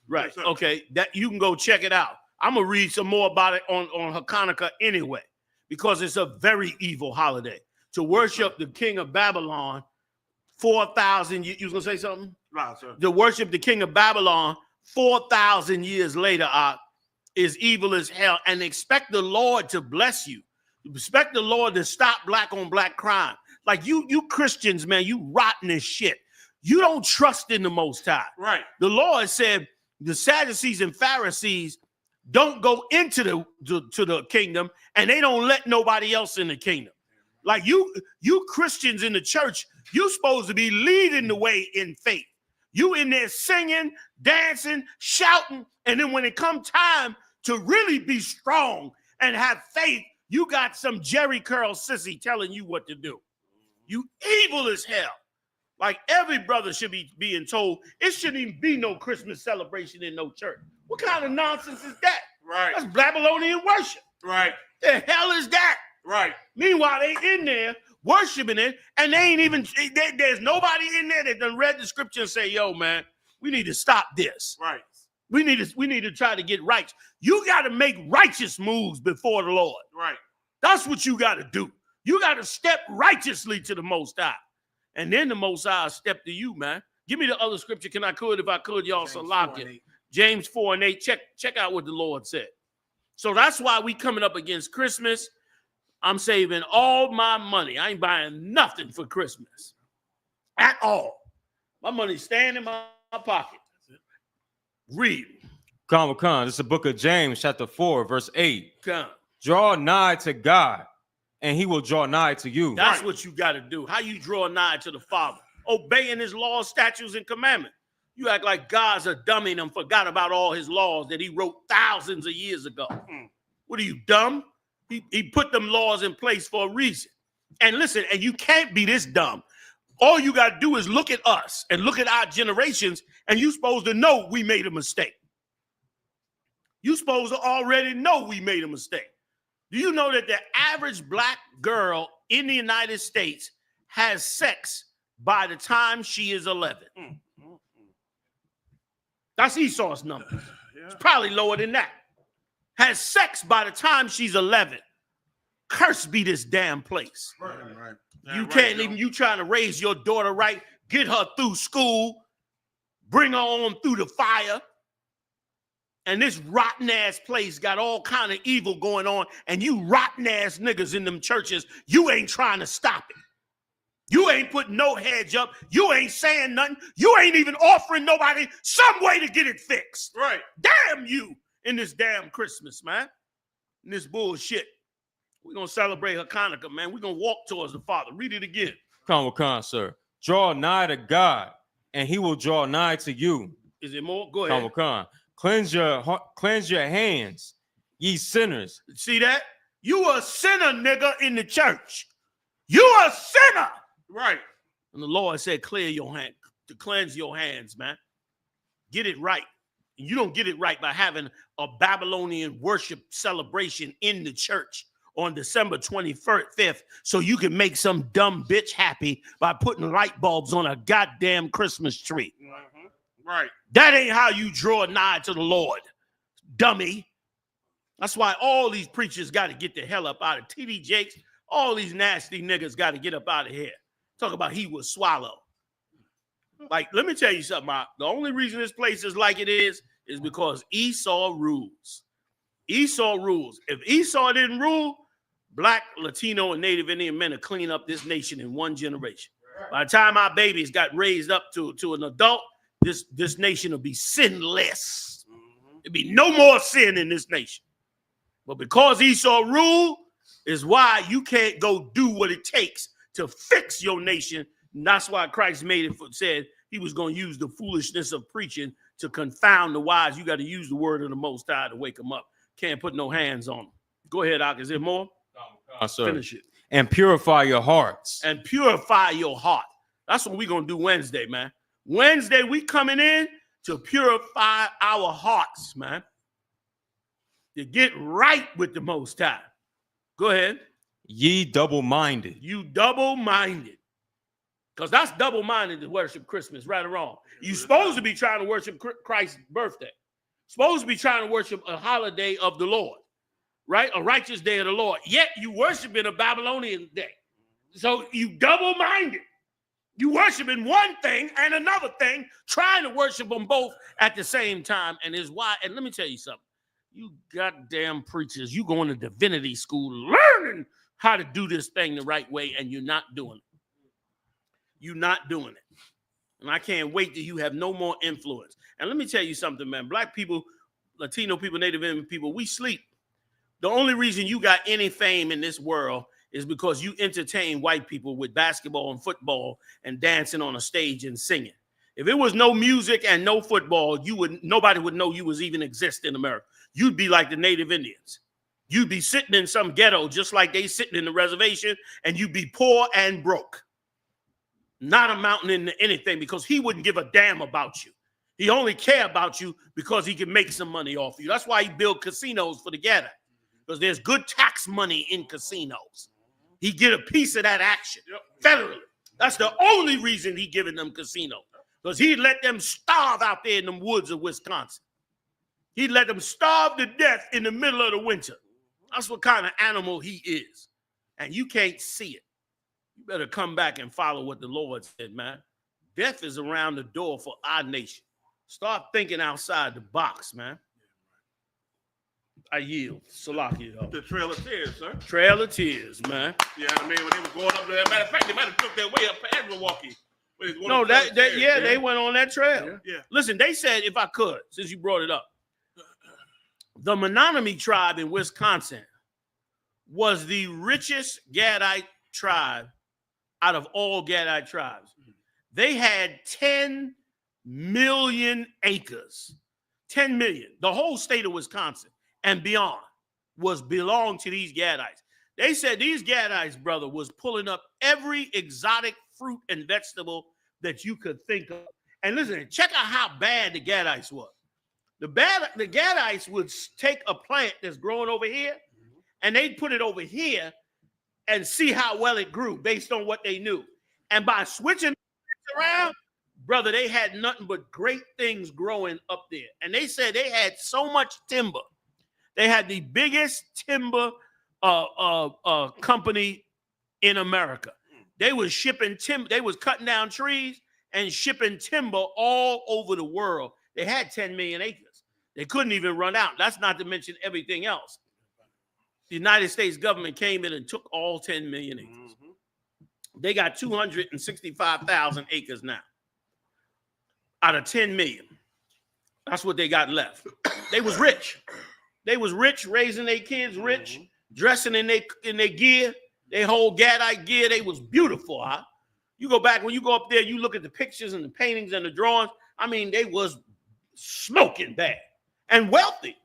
Right. Okay. That you can go check it out. I'm gonna read some more about it on Hanukkah anyway, because it's a very evil holiday. To worship the king of Babylon 4,000 years. You was gonna say something?
Right, sir.
To worship the king of Babylon 4,000 years later is evil as hell, and expect the Lord to bless you. Expect the Lord to stop black on black crime. Like you Christians, man, you rotten as shit. You don't trust in the Most High.
Right.
The Lord said the Sadducees and Pharisees don't go into the kingdom, and they don't let nobody else in the kingdom. Like you Christians in the church, you supposed to be leading the way in faith. You in there singing, dancing, shouting, and then when it come time to really be strong and have faith, you got some Jerry Curl sissy telling you what to do. You evil as hell. Like every brother should be being told it shouldn't even be no Christmas celebration in no church. What kind of nonsense is that?
Right.
That's Babylonian worship.
Right.
The hell is that?
Right.
Meanwhile, they in there worshiping it, and they ain't even, there's nobody in there that done read the scripture and say, yo, man, we need to stop this.
Right.
We need to try to get right. You got to make righteous moves before the Lord.
Right.
That's what you got to do. You got to step righteously to the Most High. And then the Most High will step to you, man. Give me the other scripture. If I could, y'all, so lock it. James 4 and 8. Check out what the Lord said. So that's why we coming up against Christmas. I'm saving all my money. I ain't buying nothing for Christmas at all. My money's staying in my pocket. Read.
Khan, this is the book of James, chapter 4, verse 8.
Come.
Draw nigh to God, and he will draw nigh to you.
That's what you got to do. How you draw nigh to the Father? Obeying his laws, statutes, and commandments. You act like God's a dummy and forgot about all his laws that he wrote thousands of years ago. What are you, dumb? He put them laws in place for a reason. And listen, and you can't be this dumb. All you got to do is look at us and look at our generations, and you're supposed to know we made a mistake. You're supposed to already know we made a mistake. Do you know that the average black girl in the United States has sex by the time she is 11? That's Esau's numbers. It's probably lower than that. Has sex by the time she's 11. Curse be this damn place.
Right.
You can't even, you trying to raise your daughter right, get her through school, bring her on through the fire. And this rotten ass place got all kind of evil going on, and you rotten ass niggas in them churches, you ain't trying to stop it. You ain't putting no hedge up. You ain't saying nothing. You ain't even offering nobody some way to get it fixed.
Right.
Damn you in this damn Christmas, man. In this bullshit. We're going to celebrate Hanukkah, man. We're going to walk towards the Father. Read it again.
Khan, sir. Draw nigh to God, and he will draw nigh to you.
Is it more? Go ahead.
Khan. Cleanse your hands, ye sinners.
See that? You a sinner, nigga, in the church. You a sinner.
Right.
And the Lord said, clear your hand, to cleanse your hands, man. Get it right. And you don't get it right by having a Babylonian worship celebration in the church on December 25th, so you can make some dumb bitch happy by putting light bulbs on a goddamn Christmas tree.
Right.
That ain't how you draw nigh to the Lord, dummy. That's why all these preachers got to get the hell up out of T.D. Jakes. All these nasty niggas got to get up out of here. Talk about he was swallow. Like, let me tell you something. The only reason this place is like it is because Esau rules. Esau rules. If Esau didn't rule, Black, Latino, and Native Indian men would clean up this nation in one generation. By the time our babies got raised up to an adult, this nation will be sinless. There'll be no more sin in this nation. But because Esau ruled, is why you can't go do what it takes to fix your nation. And that's why Christ made it said he was going to use the foolishness of preaching to confound the wise. You got to use the word of the Most High to wake them up. Can't put no hands on them. Go ahead, Ak. Is there more?
Sir.
Finish it.
And purify your hearts.
And purify your heart. That's what we're going to do Wednesday, man. Wednesday, we coming in to purify our hearts, man. To get right with the Most High. Go ahead.
Ye double-minded.
You double-minded. Because that's double-minded to worship Christmas, right or wrong. You're supposed to be trying to worship Christ's birthday. Supposed to be trying to worship a holiday of the Lord, right? A righteous day of the Lord. Yet you worshiping a Babylonian day. So you double-minded. You worshiping one thing and another thing, trying to worship them both at the same time. And is why, and let me tell you something. You goddamn preachers, you going to divinity school learning how to do this thing the right way, and you're not doing it. You're not doing it. And I can't wait till you have no more influence. And let me tell you something, man. Black people, Latino people, Native American people, we sleep. The only reason you got any fame in this world is because you entertain white people with basketball and football and dancing on a stage and singing. If it was no music and no football, nobody would know you was even exist in America. You'd be like the Native Indians. You'd be sitting in some ghetto just like they sitting in the reservation, and you'd be poor and broke. Not amounting into anything, because he wouldn't give a damn about you. He only care about you because he can make some money off you. That's why he built casinos for the ghetto, because there's good tax money in casinos. He get a piece of that action federally. That's the only reason he giving them casinos, because he'd let them starve out there in them woods of Wisconsin. He'd let them starve to death in the middle of the winter. That's what kind of animal he is. And you can't see it. You better come back and follow what the Lord said, man. Death is around the door for our nation. Start thinking outside the box, man. I yield. Salakia.
The Trail of Tears, sir.
Trail of Tears, man.
Yeah, I mean, when they were going up there, matter of fact, they might have took their way up past Milwaukee.
No, they went on that trail.
Yeah.
Listen, they said, if I could, since you brought it up, the Menominee tribe in Wisconsin was the richest Gadite tribe out of all Gadite tribes. They had 10 million acres. 10 million. The whole state of Wisconsin and beyond belonged to these Gadites. They said these Gadites, brother, was pulling up every exotic fruit and vegetable that you could think of. And listen, check out how bad the Gadites were. The Gadites would take a plant that's growing over here, and they'd put it over here and see how well it grew based on what they knew. And by switching around, brother, they had nothing but great things growing up there. And they said they had so much timber. They had the biggest timber company in America. They was shipping timber. They was cutting down trees and shipping timber all over the world. They had 10 million acres. They couldn't even run out. That's not to mention everything else. The United States government came in and took all 10 million acres. They got 265,000 acres now out of 10 million. That's what they got left. They was rich. They was rich, raising their kids rich, dressing in their gear, their whole Gadite gear. They was beautiful, huh? You go back, when you go up there, you look at the pictures and the paintings and the drawings. I mean, they was smoking bad and wealthy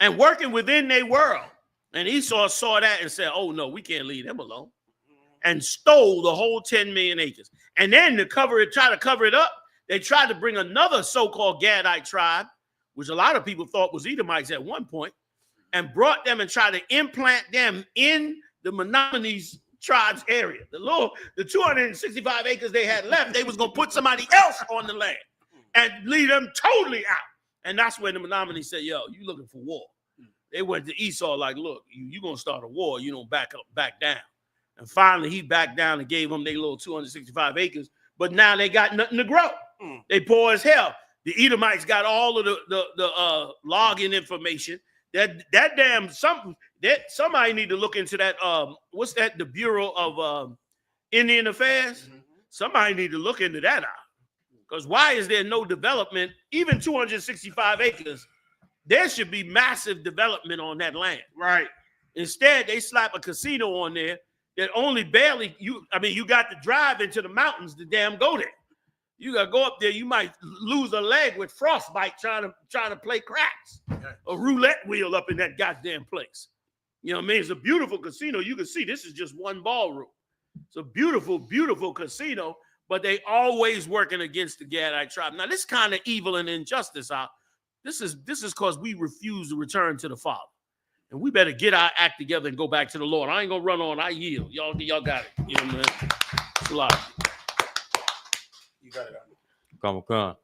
and working within their world. And Esau saw that and said, oh, no, we can't leave them alone, and stole the whole 10 million acres. And then to try to cover it up, they tried to bring another so-called Gadite tribe, which a lot of people thought was Edomites at one point, and brought them and tried to implant them in the Menominee tribe's area. The 265 acres they had left, they was going to put somebody else on the land and leave them totally out. And that's when the Menominee said, yo, you looking for war. They went to Esau like, look, you going to start a war. You don't back down. And finally, he backed down and gave them their little 265 acres. But now they got nothing to grow. They poor as hell. The Edomites got all of the logging information. Somebody need to look into that. What's that? The Bureau of Indian Affairs. Somebody need to look into that out. Because why is there no development? Even 265 acres, there should be massive development on that land.
Right.
Instead, they slap a casino on there that only barely you got to drive into the mountains to damn go there. You got to go up there. You might lose a leg with frostbite trying to play craps. A roulette wheel up in that goddamn place. You know what I mean? It's a beautiful casino. You can see this is just one ballroom. It's a beautiful, beautiful casino, but they always working against the Gadite tribe. Now, this kind of evil and injustice out. This is because we refuse to return to the Father. And we better get our act together and go back to the Lord. I ain't gonna run on. I yield. Y'all got it. You know, man. It's a lot. You got it.
Come.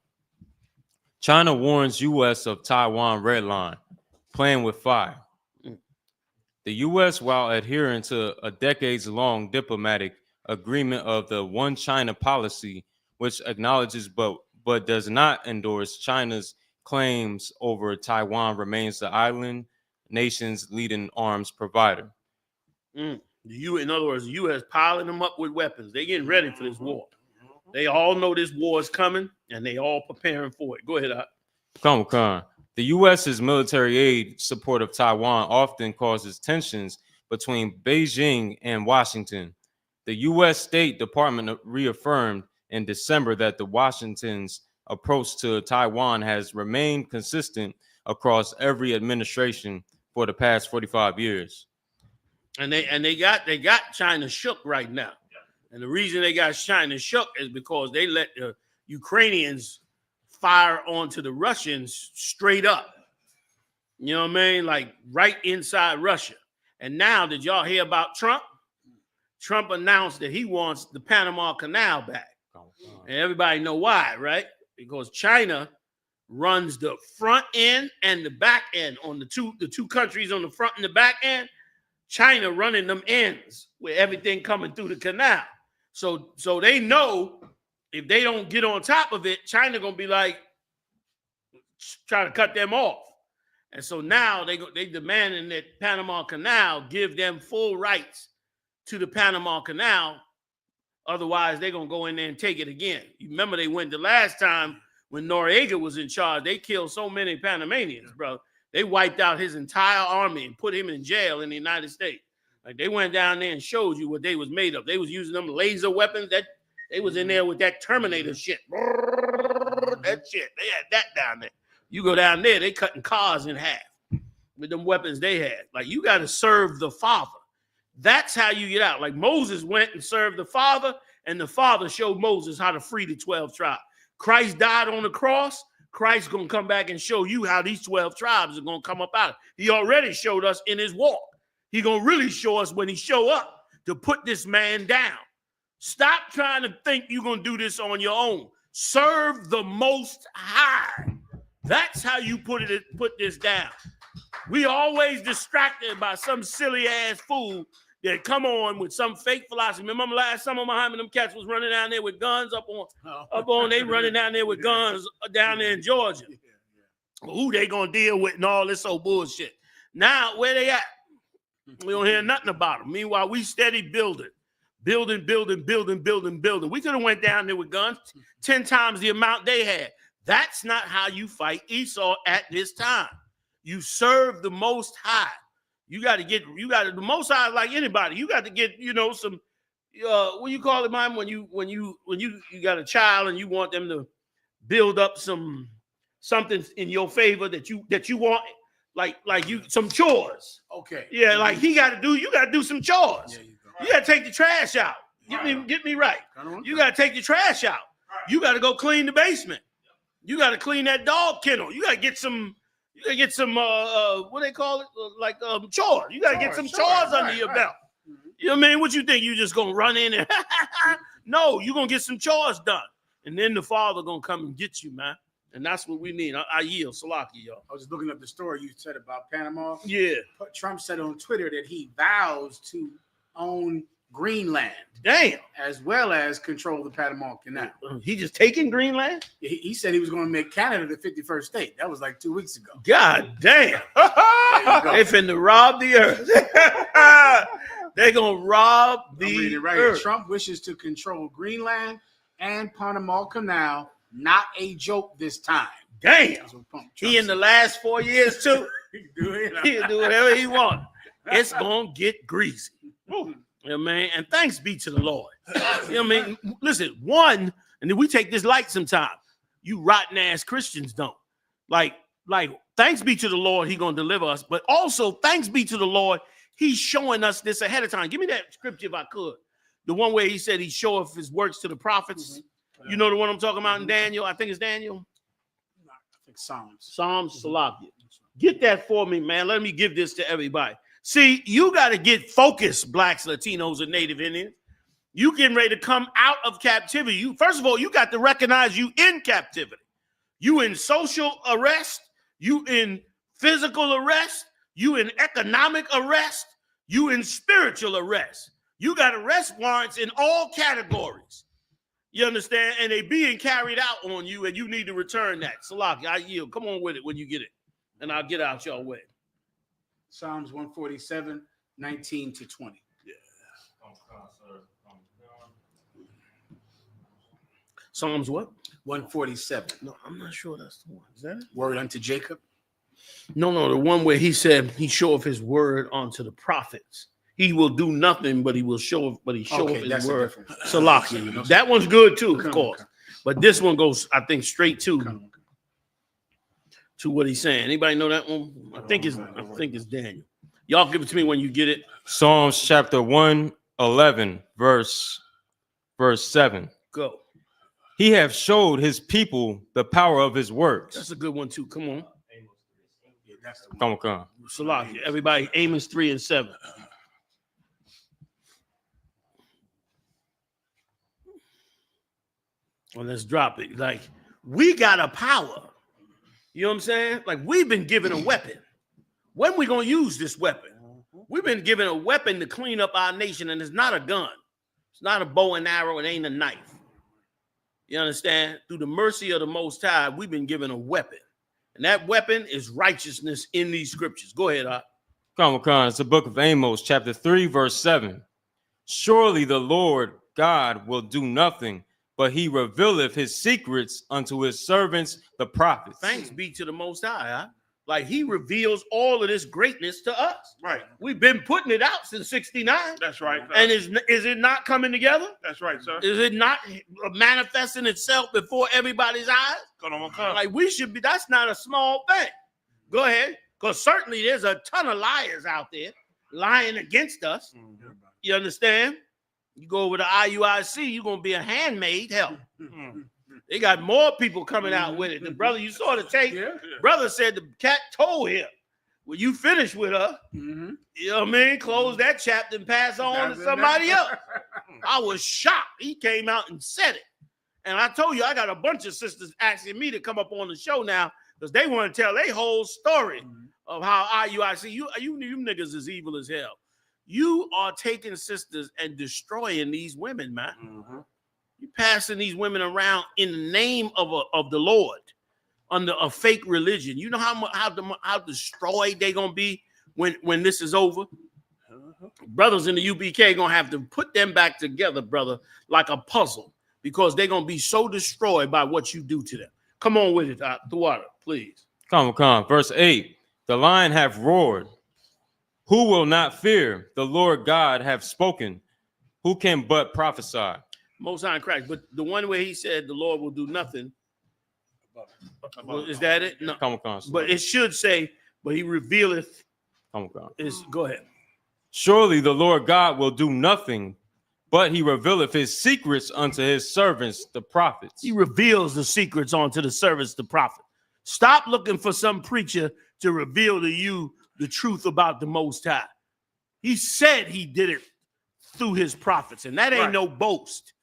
China warns U.S. of Taiwan red line, playing with fire. The U.S., while adhering to a decades-long diplomatic agreement of the One China policy, which acknowledges but does not endorse China's claims over Taiwan, remains the island nation's leading arms provider.
In other words, the U.S. piling them up with weapons. They getting ready for this war. They all know this war is coming, and they all preparing for it. Go ahead,
Come. The U.S.'s military aid support of Taiwan often causes tensions between Beijing and Washington. The U.S. State Department reaffirmed in December that the Washington's approach to Taiwan has remained consistent across every administration for the past 45 years.
And they got China shook right now. And the reason they got China shook is because they let the Ukrainians fire onto the Russians straight up. You know what I mean? Like right inside Russia. And now, did y'all hear about Trump? Trump announced that he wants the Panama Canal back. And everybody know why, right? Because China runs the front end and the back end on the two countries on the front and the back end. China running them ends with everything coming through the canal. So they know if they don't get on top of it, China gonna be like trying to cut them off. And so now they demanding that Panama Canal give them full rights to the Panama Canal. Otherwise, they're gonna go in there and take it again. You remember they went the last time when Noriega was in charge. They killed so many Panamanians, bro. They wiped out his entire army and put him in jail in the United States. Like they went down there and showed you what they was made of. They was using them laser weapons. That they was in there with that Terminator shit. That shit. They had that down there. You go down there, they cutting cars in half with them weapons they had. Like you got to serve the Father. That's how you get out. Like Moses went and served the Father, and the Father showed Moses how to free the 12 tribes. Christ died on the cross. Christ's going to come back and show you how these 12 tribes are going to come up out. He already showed us in his walk. He's going to really show us when he show up to put this man down. Stop trying to think you're going to do this on your own. Serve the Most High. That's how you put this down. We always distracted by some silly ass fool that come on with some fake philosophy. Remember last summer, Muhammad, them cats was running down there with guns they running down there with guns down there in Georgia. Who they gonna deal with and all this old bullshit. Now, where they at? We don't hear nothing about them. Meanwhile, we steady building. We could have went down there with guns 10 times the amount they had. That's not how you fight Esau at this time. You serve the Most High. The Most High, like anybody, you got to get, some, what you call it, man, when you got a child and you want them to build up something in your favor that you want, like you some chores.
Okay.
Yeah, like you got to do some chores. You got to take the trash out. Get me right. You got to take the trash out. You got to go clean the basement. You got to clean that dog kennel. You got to get some. What they call it, chores. You got to get some chores under your belt. You know what I mean? What you think? You just gonna run in and no? You gonna get some chores done, and then the Father gonna come and get you, man. And that's what we need. I yield, Salaki, y'all.
I was looking up the story you said about Panama.
Yeah.
Trump said on Twitter that he vows to own Greenland.
Damn.
As well as control the Panama Canal.
He just taking Greenland?
He said he was going to make Canada the 51st state. That was like 2 weeks ago.
God damn. They finna rob the earth. They're going to rob the earth.
Trump wishes to control Greenland and Panama Canal. Not a joke this time.
Damn. He in the last 4 years too. He can do whatever he wants. it's gonna get greasy. You know what I mean? And thanks be to the Lord. You know what I mean? Listen, one, and then we take this light sometimes. You rotten ass Christians don't. Like, thanks be to the Lord, he gonna deliver us. But also, thanks be to the Lord, he's showing us this ahead of time. Give me that scripture if I could. The one where he said he showeth his works to the prophets. Mm-hmm. You know the one I'm talking about in Daniel? I think it's Daniel.
I think Psalms.
Psalms, Salakia. Get that for me, man. Let me give this to everybody. See, you got to get focused, blacks, Latinos, and Native Indians. You getting ready to come out of captivity. First of all, you got to recognize you in captivity. You in social arrest. You in physical arrest. You in economic arrest. You in spiritual arrest. You got arrest warrants in all categories. You understand? And they being carried out on you, and you need to return that. Salaki, I yield. Come on with it when you get it, and I'll get out your way.
Psalms 147, 19 to 20.
Yeah. Psalms what?
147.
No, I'm not sure that's the one. Is that it?
Word unto Jacob.
No, the one where he said he showeth his word unto the prophets. He will do nothing, but he will show, but he showeth his word. Salaki. That one's good too, of course. But this one goes, I think, straight to what he's saying. Anybody know that one? I think it's Daniel. Y'all give it to me when you get it.
Psalms chapter 111, verse 7.
Go.
He have showed his people the power of his works.
That's a good one too. Come on.
Come.
Salaki. Everybody, Amos 3 and 7. Well, let's drop it. Like, we got a power. You know what I'm saying? Like, we've been given a weapon. When we going to use this weapon? We've been given a weapon to clean up our nation, and it's not a gun. It's not a bow and arrow. It ain't a knife. You understand? Through the mercy of the Most High, we've been given a weapon. And that weapon is righteousness in these scriptures. Go ahead, Ak.
Come. It's the book of Amos, chapter 3, verse 7. Surely the Lord God will do nothing, but he revealeth his secrets unto his servants, the prophets.
Thanks be to the Most High. Huh? Like, he reveals all of this greatness to us.
Right.
We've been putting it out since 69.
That's right. Sir.
And is it not coming together?
That's right, sir.
Is it not manifesting itself before everybody's eyes?
Come.
Like, we should be, that's not a small thing. Go ahead. Because certainly there's a ton of liars out there lying against us. Mm-hmm. You understand? You go over to IUIC, you're going to be a handmaid. Hell, they got more people coming out with it. The brother, you saw the tape. Yeah. Brother said the cat told him, when you finish with her, you know what I mean? Close that chapter and pass on to somebody else. I was shocked. He came out and said it. And I told you, I got a bunch of sisters asking me to come up on the show now because they want to tell their whole story of how IUIC, you niggas is evil as hell. You are taking sisters and destroying these women, man. You passing these women around in the name of the Lord under a fake religion. You know how destroyed they gonna be when this is over. Brothers in the UBK gonna have to put them back together, brother, like a puzzle, because they're gonna be so destroyed by what you do to them. Come on with it, Thawada, please.
Come. Verse 8. The lion hath roared. Who will not fear? The Lord God hath spoken. Who can but prophesy?
Most High in Christ. But the one where he said the Lord will do nothing. Is that it? No.
Come.
But it should say, but he revealeth.
Come.
Go ahead.
Surely the Lord God will do nothing, but he revealeth his secrets unto his servants, the prophets.
He reveals the secrets unto the servants, the prophet. Stop looking for some preacher to reveal to you the truth about the Most High. He said he did it through his prophets, and that ain't no boast.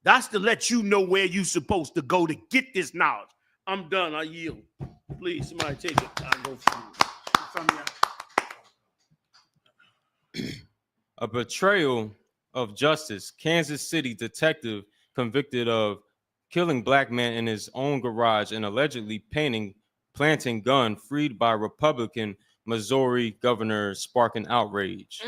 That's to let you know where you're supposed to go to get this knowledge. I'm done. I yield. Please, somebody take it. I'll go for
you. A betrayal of justice. Kansas City detective convicted of killing black man in his own garage and allegedly planting gun freed by Republican Missouri governor sparking outrage.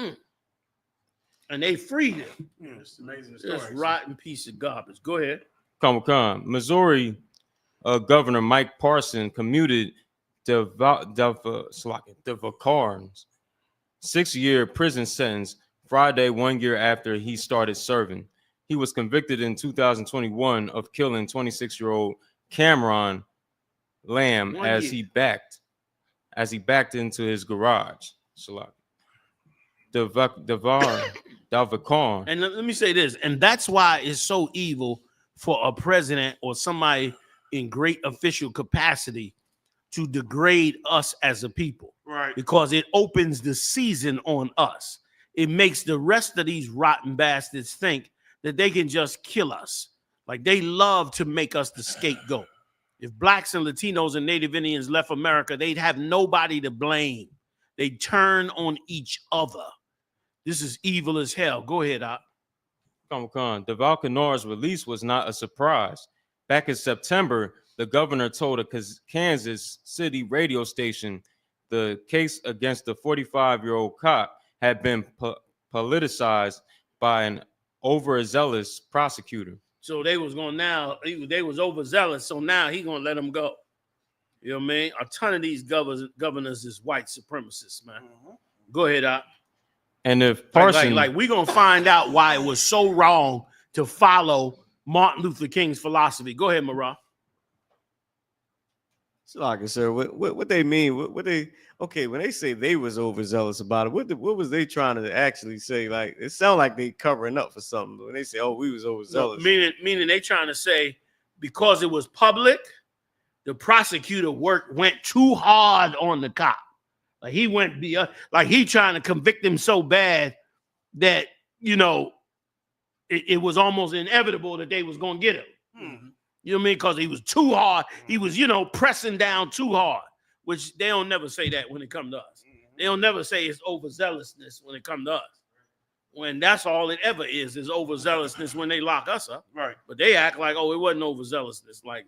And they freed him.
It's amazing story.
This rotten piece of garbage. Go ahead.
Come. Missouri Governor Mike Parson commuted the Vacarns 6-year prison sentence Friday, 1 year after he started serving. He was convicted in 2021 of killing 26-year-old Cameron Lamb as he backed into his garage. Davicon.
And let me say this, and that's why it's so evil for a president or somebody in great official capacity to degrade us as a people.
Right.
Because it opens the season on us. It makes the rest of these rotten bastards think that they can just kill us. Like they love to make us the scapegoat. If blacks and Latinos and Native Indians left America, they'd have nobody to blame. They turn on each other. This is evil as hell. Go ahead, Op.
DeValconor's release was not a surprise. Back in September, the governor told a Kansas City radio station the case against the 45-year-old cop had been politicized by an overzealous prosecutor.
So they was overzealous, so now he gonna let them go. You know what I mean? A ton of these governors is white supremacists, man. Go ahead, Op.
And if Parson,
like we gonna find out why it was so wrong to follow Martin Luther King's philosophy. Go ahead, Marah.
So like I said, what they mean? What they okay when they say they was overzealous about it? What was they trying to actually say? Like it sounded like they covering up for something when they say, "Oh, we was overzealous."
Meaning they trying to say because it was public, the prosecutor went too hard on the cop. Like he went like he trying to convict him so bad that it was almost inevitable that they was gonna get him.
Mm-hmm.
You know what I mean? Because he was too hard. He was, pressing down too hard, which they don't never say that when it comes to us. They don't never say it's overzealousness when it comes to us. When that's all it ever is overzealousness when they lock us up.
Right.
But they act like, oh, it wasn't overzealousness. Like,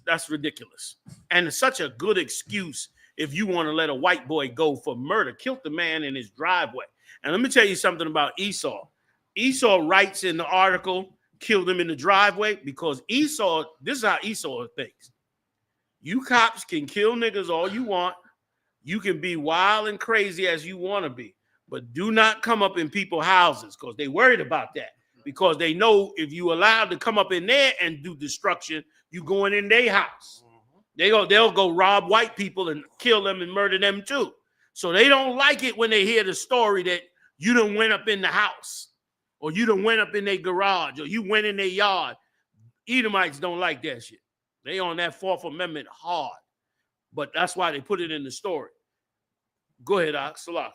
that's ridiculous. And it's such a good excuse if you want to let a white boy go for murder. Killed the man in his driveway. And let me tell you something about Esau. Esau writes in the article, killed him in the driveway because Esau, this is how Esau thinks. You cops can kill niggas all you want. You can be wild and crazy as you want to be, but do not come up in people's houses because they worried about that because they know if you allowed to come up in there and do destruction, you going in their house. They'll go rob white people and kill them and murder them too. So they don't like it when they hear the story that you done went up in the house. Or you done went up in their garage, or you went in their yard. Edomites don't like that shit. They on that Fourth Amendment hard. But that's why they put it in the story. Go ahead, Salaki.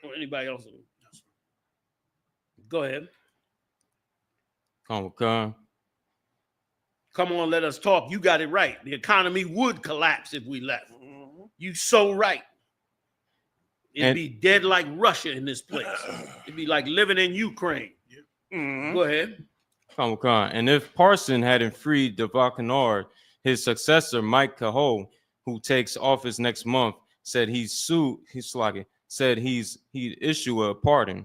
Or anybody else. Go ahead.
Come
on, let us talk. You got it right. The economy would collapse if we left. You so right. It'd be dead like Russia in this place. It'd be like living in Ukraine. Go ahead.
And if Parson hadn't freed DeValconor, his successor, Mike Cahoe, who takes office next month, said he'd issue a pardon.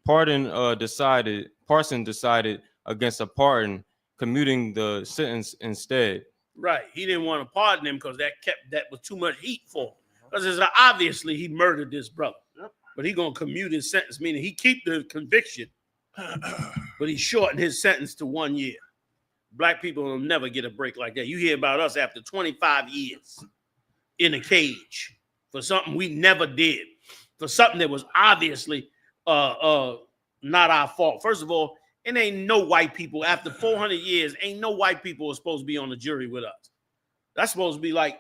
Parson decided against a pardon, commuting the sentence instead.
Right. He didn't want to pardon him because that was too much heat for him. Because obviously he murdered this brother. But he gonna commute his sentence, meaning he keep the conviction, but he shortened his sentence to 1 year. Black people will never get a break like that. You hear about us after 25 years in a cage for something we never did, for something that was obviously not our fault. First of all, it ain't no white people after 400 years. Ain't no white people are supposed to be on the jury with us. That's supposed to be like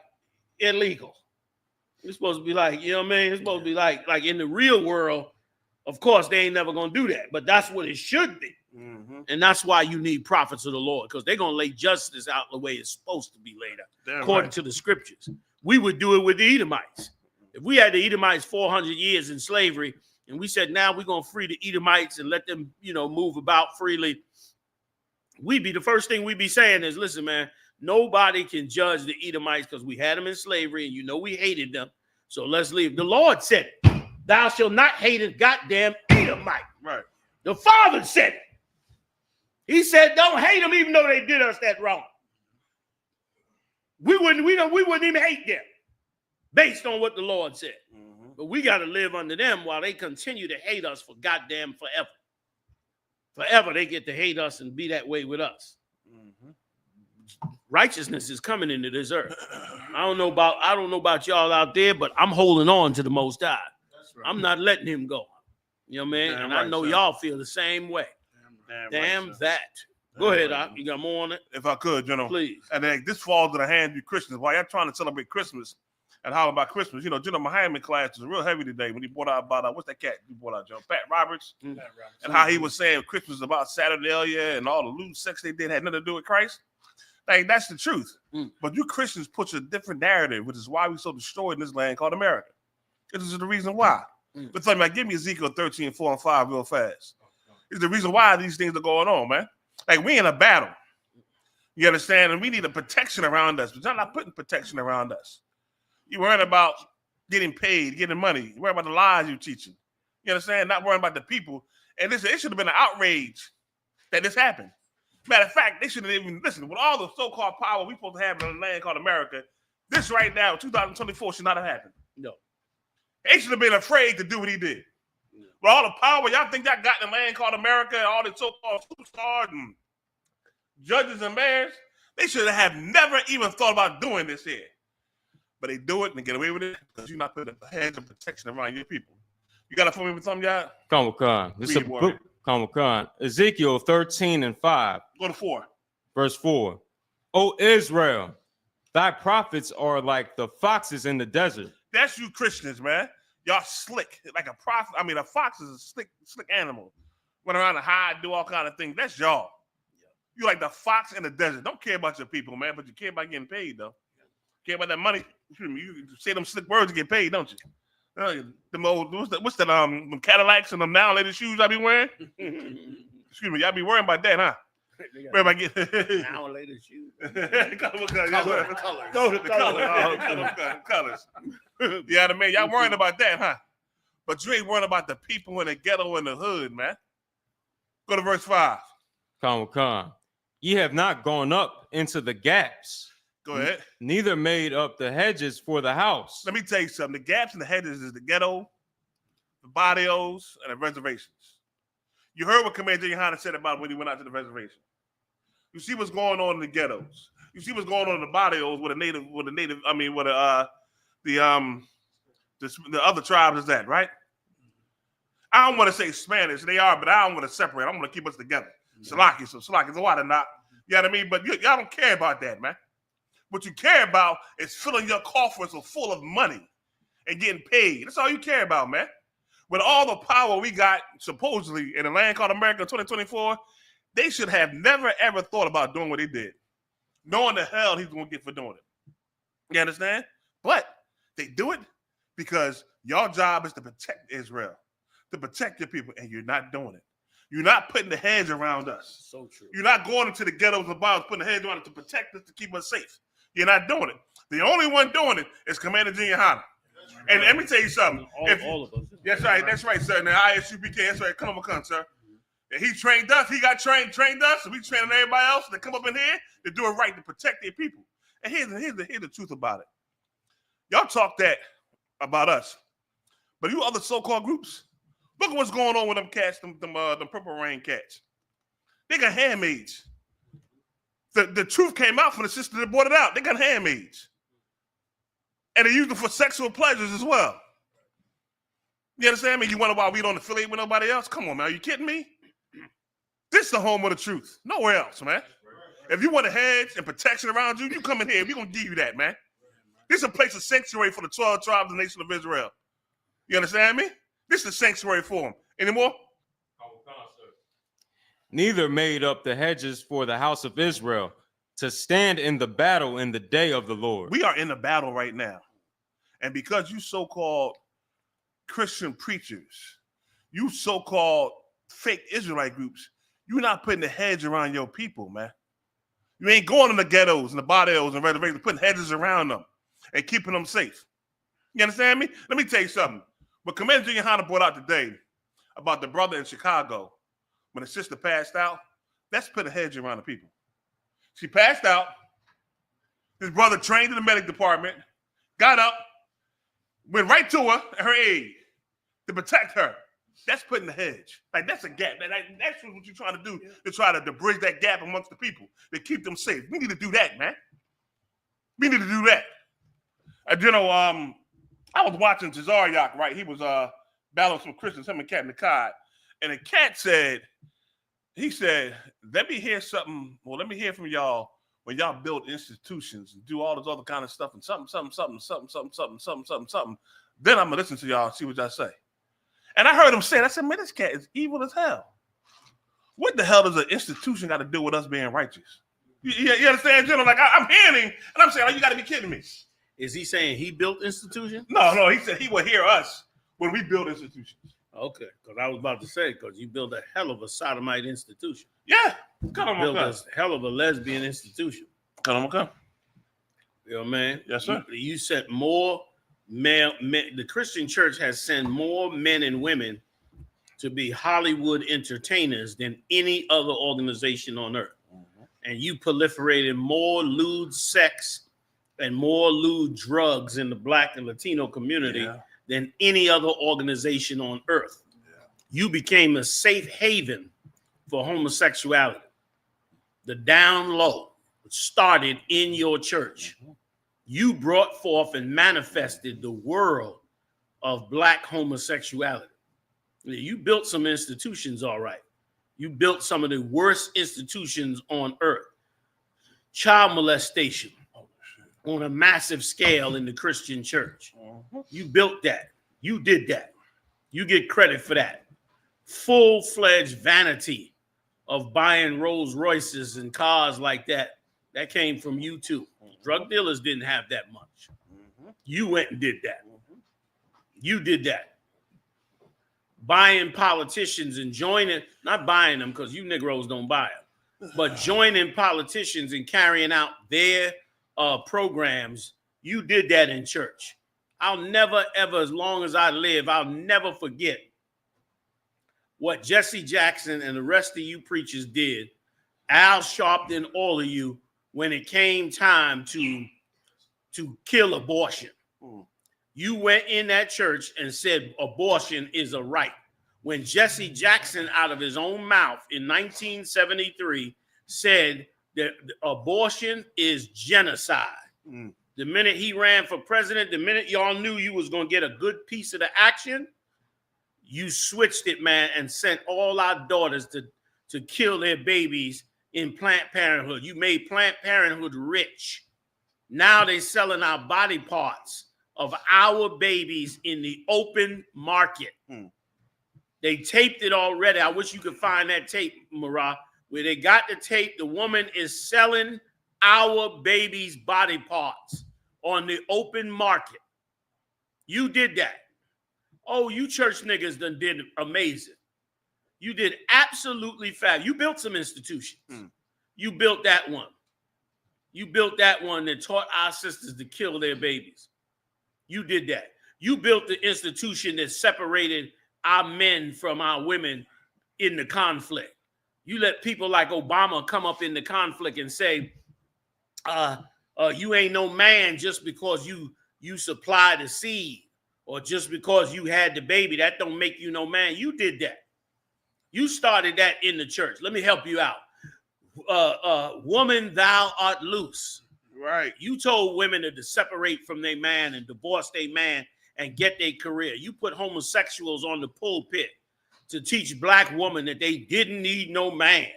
illegal. It's supposed to be like, you know what I mean? It's supposed to be like in the real world, of course, they ain't never going to do that. But that's what it should be. And that's why you need prophets of the Lord, because they're going to lay justice out the way it's supposed to be laid out, according to the scriptures. We would do it with the Edomites. If we had the Edomites 400 years in slavery, and we said, now we're going to free the Edomites and let them, move about freely, the first thing we'd be saying is, listen, man, nobody can judge the Edomites because we had them in slavery and we hated them. So let's leave. The Lord said it. Thou shalt not hate a goddamn Edomite. Right. The Father said it. He said, don't hate them even though they did us that wrong. We wouldn't even hate them based on what the Lord said. But we got to live under them while they continue to hate us for goddamn forever. Forever they get to hate us and be that way with us. Righteousness is coming into this earth. I don't know about y'all out there, but I'm holding on to the Most High. I'm not letting him go. You know what I mean?
Damn
And
right,
I know
sir.
y'all feel the same way. Damn
right,
that. Go ahead, Doc. You got more on it?
If I could, General.
Please.
And then this falls to the hands of you Christians. While y'all trying to celebrate Christmas and holler about Christmas, you know, General Muhammad class was real heavy today when he brought out about, what's that cat you brought out, Joe? Pat Roberts. And how he was saying Christmas is about Saturnalia and all the lewd sex they did had nothing to do with Christ. Like, that's the truth. But you Christians put a different narrative, which is why we're so destroyed in this land called America. This is the reason why. But tell me, give me Ezekiel 13, 4 and 5 real fast. It's the reason why these things are going on, man. Like, we in a battle. You understand? And we need a protection around us. But you're not putting protection around us. You're worrying about getting paid, getting money. You're worrying about the lies you're teaching. You understand? Not worrying about the people. And listen, it should have been an outrage that this happened. Matter of fact, they shouldn't even listen. With all the so-called power we're supposed to have in a land called America, this right now, 2024, should not have happened.
No.
They should have been afraid to do what he did. With all the power y'all think y'all got in a land called America, and all the so-called superstars and judges and mayors, they should have never even thought about doing this here. But they do it and get away with it because you're not putting a hedge of protection around your people. You got to phone me with something, y'all?
Come on. This is a
Read, boy.
book. Come on. Ezekiel 13 and 5.
Go to 4.
Verse 4. O Israel, thy prophets are like the foxes in the desert.
That's you Christians, man. Y'all slick. Like a prophet. I mean, a fox is a slick animal. Run around and hide, do all kind of things. That's y'all. You like the fox in the desert. Don't care about your people, man, but you care about getting paid, though. Care about that money. You say them slick words to get paid, don't you? Them old, what's that? Them Cadillacs and them now lady shoes I be wearing. Excuse me, y'all be worrying about that, huh? Worry about getting
now lady shoes.
Colors. Yeah, I mean, y'all worrying about that, huh? But you ain't worrying about the people in the ghetto in the hood, man. Go to verse 5.
Come. Ye have not gone up into the gaps.
Go ahead.
Neither made up the hedges for the house.
Let me tell you something. The gaps and the hedges is the ghetto, the barrios, and the reservations. You heard what Commander Yohana said about when he went out to the reservation. You see what's going on in the ghettos. You see what's going on in the barrios with the other tribes is that, right? I don't want to say Spanish. They are, but I don't want to separate. I'm going to keep us together. Salaki, so why they're not. You know what I mean? But y'all don't care about that, man. What you care about is filling your coffers full of money and getting paid. That's all you care about, man. With all the power we got, supposedly, in a land called America 2024, they should have never, ever thought about doing what they did, knowing the hell he's going to get for doing it. You understand? But they do it because your job is to protect Israel, to protect your people, and you're not doing it. You're not putting the hedge around us.
So true.
You're not going into the ghettos and bars, putting the hedge around it to protect us, to keep us safe. You're not doing it. The only one doing it is Commander Junior Hanna. And let me tell you something.
All of us.
That's right, sir. And the ISUPK, that's right. Come on, sir. And he trained us. He got trained us. And we training everybody else to come up in here to do it right, to protect their people. And here's the truth about it. Y'all talk that about us. But you other so-called groups, look at what's going on with them cats, them Purple Rain cats. They got handmaids. The truth came out from the sister that brought it out. They got handmaids. And they use them for sexual pleasures as well. You understand me? You wonder why we don't affiliate with nobody else? Come on, man. Are you kidding me? This is the home of the truth. Nowhere else, man. If you want a hedge and protection around you, you come in here. We're going to give you that, man. This is a place of sanctuary for the 12 tribes of the nation of Israel. You understand me? This is a sanctuary for them. Any more?
Neither made up the hedges for the house of Israel to stand in the battle in the day of the Lord.
We are in the battle right now. And because you so-called Christian preachers, you so-called fake Israelite groups, you're not putting the hedge around your people, man. You ain't going in the ghettos and the barrios and reservations, putting hedges around them and keeping them safe. You understand me? Let me tell you something. What Commander Junior Hanna brought out today about the brother in Chicago, when his sister passed out, that's put a hedge around the people. She passed out. His brother trained in the medic department, got up, went right to her and her aid to protect her. That's putting the hedge. Like, that's a gap. That's what you're trying to do, to try to bridge that gap amongst the people, to keep them safe. We need to do that, man. We need to do that. I was watching Tazariak, right? He was battling some Christians, him and Captain Nakai. And the cat said, let me hear something. Well, let me hear from y'all when y'all build institutions and do all this other kind of stuff and something. Then I'm going to listen to y'all and see what y'all say. And I heard him say it. I said, man, this cat is evil as hell. What the hell does an institution got to do with us being righteous? You understand, General? Like, I'm hearing him, and I'm saying, oh, you got to be kidding me.
Is he saying he built institutions?
No, he said he will hear us when we build institutions.
Okay, because I was about to say, because you built a hell of a sodomite institution.
Yeah, come on,
built a hell of a lesbian institution.
Come on.
You know, man.
Yes, sir.
You sent more men. The Christian church has sent more men and women to be Hollywood entertainers than any other organization on earth. Mm-hmm. And you proliferated more lewd sex and more lewd drugs in the Black and Latino community than any other organization on earth. Yeah. You became a safe haven for homosexuality. The down low started in your church. Mm-hmm. You brought forth and manifested the world of Black homosexuality. You built some institutions, all right. You built some of the worst institutions on earth. Child molestation on a massive scale in the Christian church. You built that. You did that. You get credit for that. Full-fledged vanity of buying Rolls Royces and cars like that. That came from you too. Drug dealers didn't have that much. You went and did that. You did that. Buying politicians and joining, not buying them because you Negroes don't buy them, but joining politicians and carrying out their programs. You did that in church. I'll never, ever, as long as I live, I'll never forget what Jesse Jackson and the rest of you preachers did, Al Sharpton, all of you, when it came time to kill abortion. You went in that church and said abortion is a right. When Jesse Jackson, out of his own mouth in 1973, said that abortion is genocide. The minute he ran for president, the minute y'all knew you was going to get a good piece of the action, you switched it, man, and sent all our daughters to kill their babies in Planned Parenthood. You made Planned Parenthood rich. Now they selling our body parts of our babies in the open market. They taped it already. I wish you could find that tape, Marah, where they got the tape. The woman is selling our babies' body parts on the open market. You did that. Oh, you church niggas done did amazing. You did absolutely fab. You built some institutions. You built that one. You built that one that taught our sisters to kill their babies. You did that. You built the institution that separated our men from our women in the conflict. You let people like Obama come up in the conflict and say, you ain't no man just because you supply the seed or just because you had the baby. That don't make you no man. You did that. You started that in the church. Let me help you out. Woman, thou art loose. Right. You told women to separate from their man and divorce their man and get their career. You put homosexuals on the pulpit to teach Black women that they didn't need no man,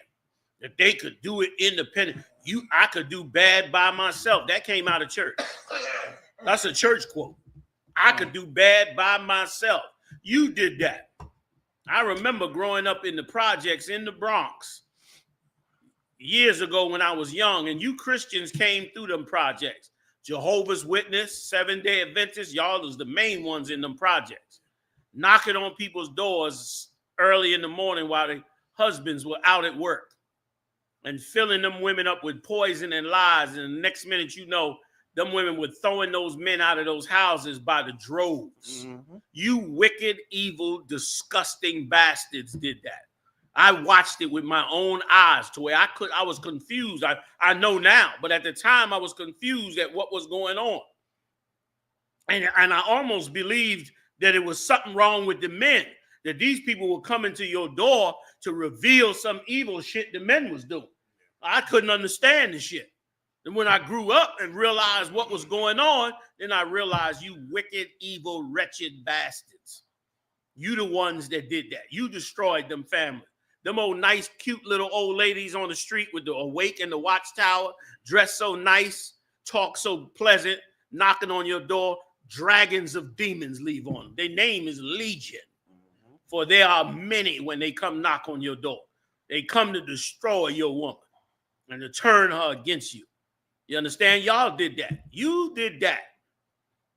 that they could do it independent. I could do bad by myself. That came out of church. That's a church quote. I could do bad by myself. You did that. I remember growing up in the projects in the Bronx years ago when I was young, and you Christians came through them projects. Jehovah's Witness, Seventh-day Adventists, y'all was the main ones in them projects, knocking on people's doors early in the morning while their husbands were out at work and filling them women up with poison and lies. And the next minute, you know, them women were throwing those men out of those houses by the droves. You wicked, evil, disgusting bastards did that. I watched it with my own eyes to where I was confused. I know now, but at the time I was confused at what was going on. And I almost believed that it was something wrong with the men, that these people were coming to your door to reveal some evil shit the men was doing. I couldn't understand the shit. And when I grew up and realized what was going on, then I realized you wicked, evil, wretched bastards. You the ones that did that. You destroyed them families. Them old nice, cute little old ladies on the street with the awake and the watchtower, dressed so nice, talk so pleasant, knocking on your door. Dragons of demons leave on them. Their name is Legion. For there are many when they come knock on your door. They come to destroy your woman and to turn her against you. You understand? Y'all did that. You did that.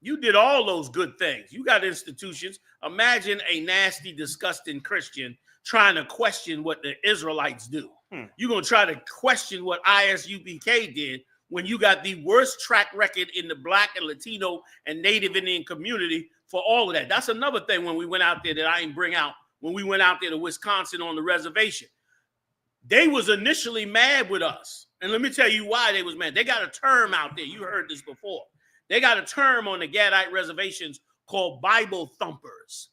You did all those good things. You got institutions. Imagine a nasty, disgusting Christian trying to question what the Israelites do. You're going to try to question what ISUPK did when you got the worst track record in the Black and Latino and Native Indian community for all of that. That's another thing when we went out there that I didn't bring out. When we went out there to Wisconsin on the reservation, they was initially mad with us. And let me tell you why they was mad. They got a term out there. You heard this before. They got a term on the Gadite reservations called Bible thumpers.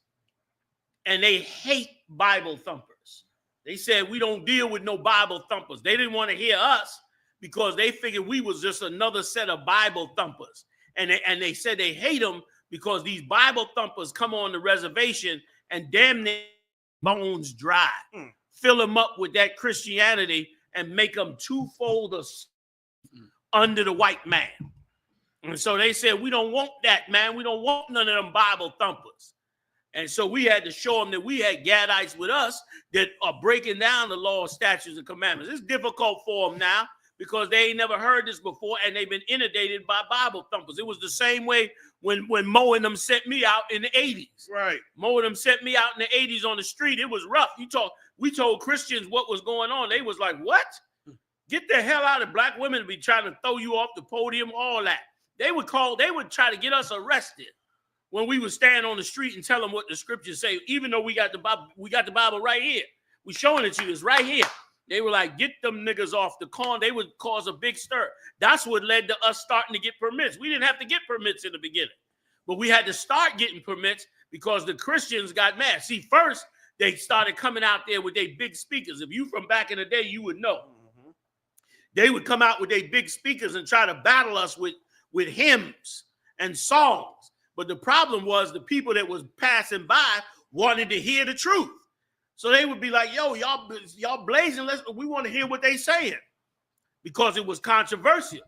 And they hate Bible thumpers. They said, we don't deal with no Bible thumpers. They didn't want to hear us because they figured we was just another set of Bible thumpers. And they said they hate them because these Bible thumpers come on the reservation and damn their bones dry. Fill them up with that Christianity and make them twofold under the white man. And so they said, we don't want that, man. We don't want none of them Bible thumpers. And so we had to show them that we had Gadites with us that are breaking down the law, statutes, and commandments. It's difficult for them now because they ain't never heard this before and they've been inundated by Bible thumpers. It was the same way when Mo and them sent me out in the 80s.
Right.
Mo and them sent me out in the 80s on the street. It was rough. We told Christians what was going on. They was like, what? Get the hell out of black women to be trying to throw you off the podium, all that. They would try to get us arrested when we would stand on the street and tell them what the scriptures say, even though we got the Bible right here. We showing it to you. It's right here. They were like, get them niggas off the corn. They would cause a big stir. That's what led to us starting to get permits. We didn't have to get permits in the beginning, but we had to start getting permits because the Christians got mad. See, first, they started coming out there with their big speakers. If you from back in the day, you would know. They would come out with their big speakers and try to battle us with hymns and songs. But the problem was the people that was passing by wanted to hear the truth. So they would be like, yo, y'all blazing, we want to hear what they saying because it was controversial.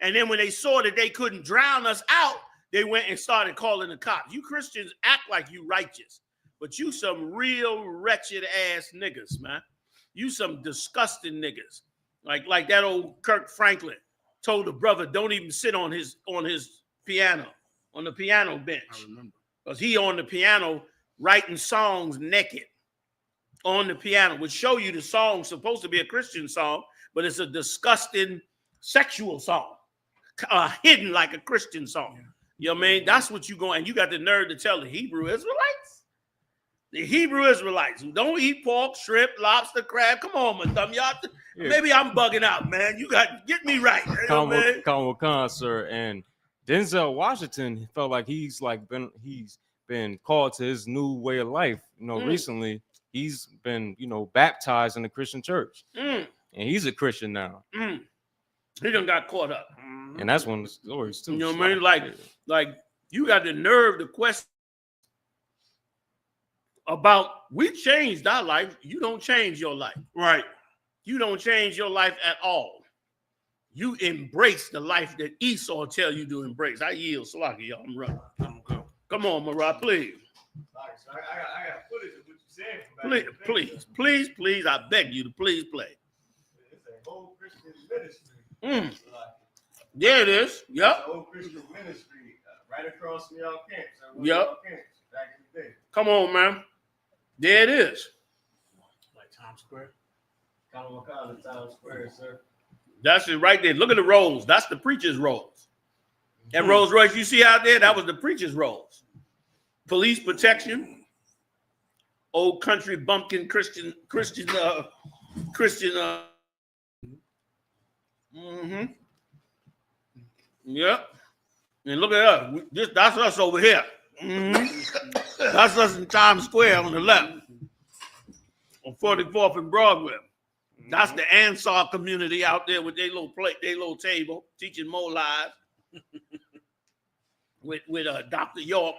And then when they saw that they couldn't drown us out, they went and started calling the cops. You Christians act like you righteous, but you some real wretched ass niggas, man. You some disgusting niggas. Like that old Kirk Franklin told the brother, don't even sit on his piano, on the piano bench. I remember. Because he on the piano writing songs naked on the piano, would show you the song's supposed to be a Christian song, but it's a disgusting sexual song, hidden like a Christian song. You know what I mean? That's what you going, and you got the nerve to tell the Hebrew Israelites who don't eat pork, shrimp, lobster, crab. Come on, my thumb, y'all. Maybe I'm bugging out, man. You got get me right.
Con, sir. And Denzel Washington felt like he's been called to his new way of life. Recently he's been baptized in the Christian church, and he's a Christian now.
He done got caught up,
and that's one of the stories too.
You know what I mean? Like you got the nerve to question about we changed our life. You don't change your life, right? You don't change your life at all. You embrace the life that Esau tell you to embrace. I yield, Salaki, y'all. I'm running. Come on, Marah, please.
I got footage of what you're saying.
Please, I beg you to please play.
It's a whole Christian ministry.
There it is. Yep.
Whole Christian ministry right across from y'all camps.
Yep.
Back in the day.
Come on, man. There it is.
Like Times Square. Wakanda, Times Square, sir.
That's it right there. Look at the rolls. That's the preacher's rolls. That Rolls Royce you see out there, that was the preacher's rolls. Police protection. Old country bumpkin Christian. Yep. And look at us. That's us over here. That's us in Times Square on the left. On 44th and Broadway. That's the Ansar community out there with their little plate, their little table, teaching more lives. with Dr. York,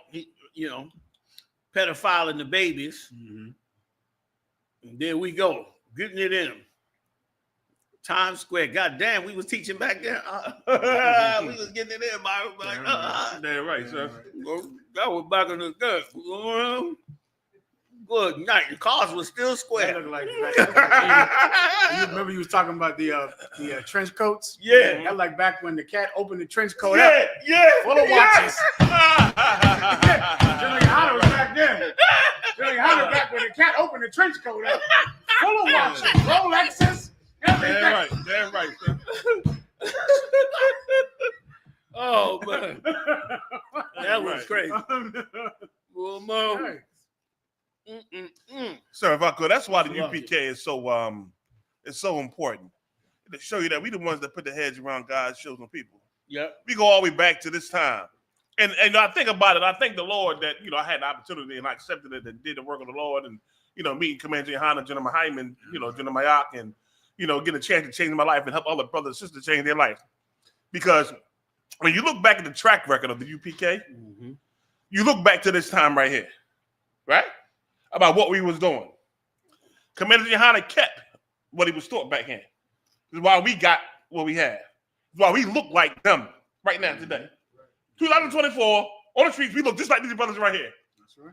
pedophiling the babies. And there we go, getting it in them. Times Square. God damn, we was teaching back there. We was getting it in,
Damn right, sir.
That was back in the day. Good night. The cars were still square.
That looked like you remember you was talking about the trench coats?
Yeah.
That like back when the cat opened the trench coat
Yeah,
up.
yeah.
Full of watches. General Yohana was back then. General Yohana back when the cat opened the trench coat up. Full of watches. Rolexes. Everything.
Damn right, sir.
Oh man. That was crazy. Well, Mo.
Sir, if I could, that's why the UPK is so important. To show you that we the ones that put the heads around God's chosen people.
Yeah.
We go all the way back to this time. And I think about it, I thank the Lord that, I had the opportunity and I accepted it and did the work of the Lord and, meeting Commander Yohana, General Hyman, General Mayak, and, get a chance to change my life and help other brothers and sisters change their life. Because when you look back at the track record of the UPK, you look back to this time right here, right? About what we was doing. Commander Yohana kept what he was taught back then. This is why we got what we have. This is why we look like them right now today. 2024, on the streets, we look just like these brothers right here.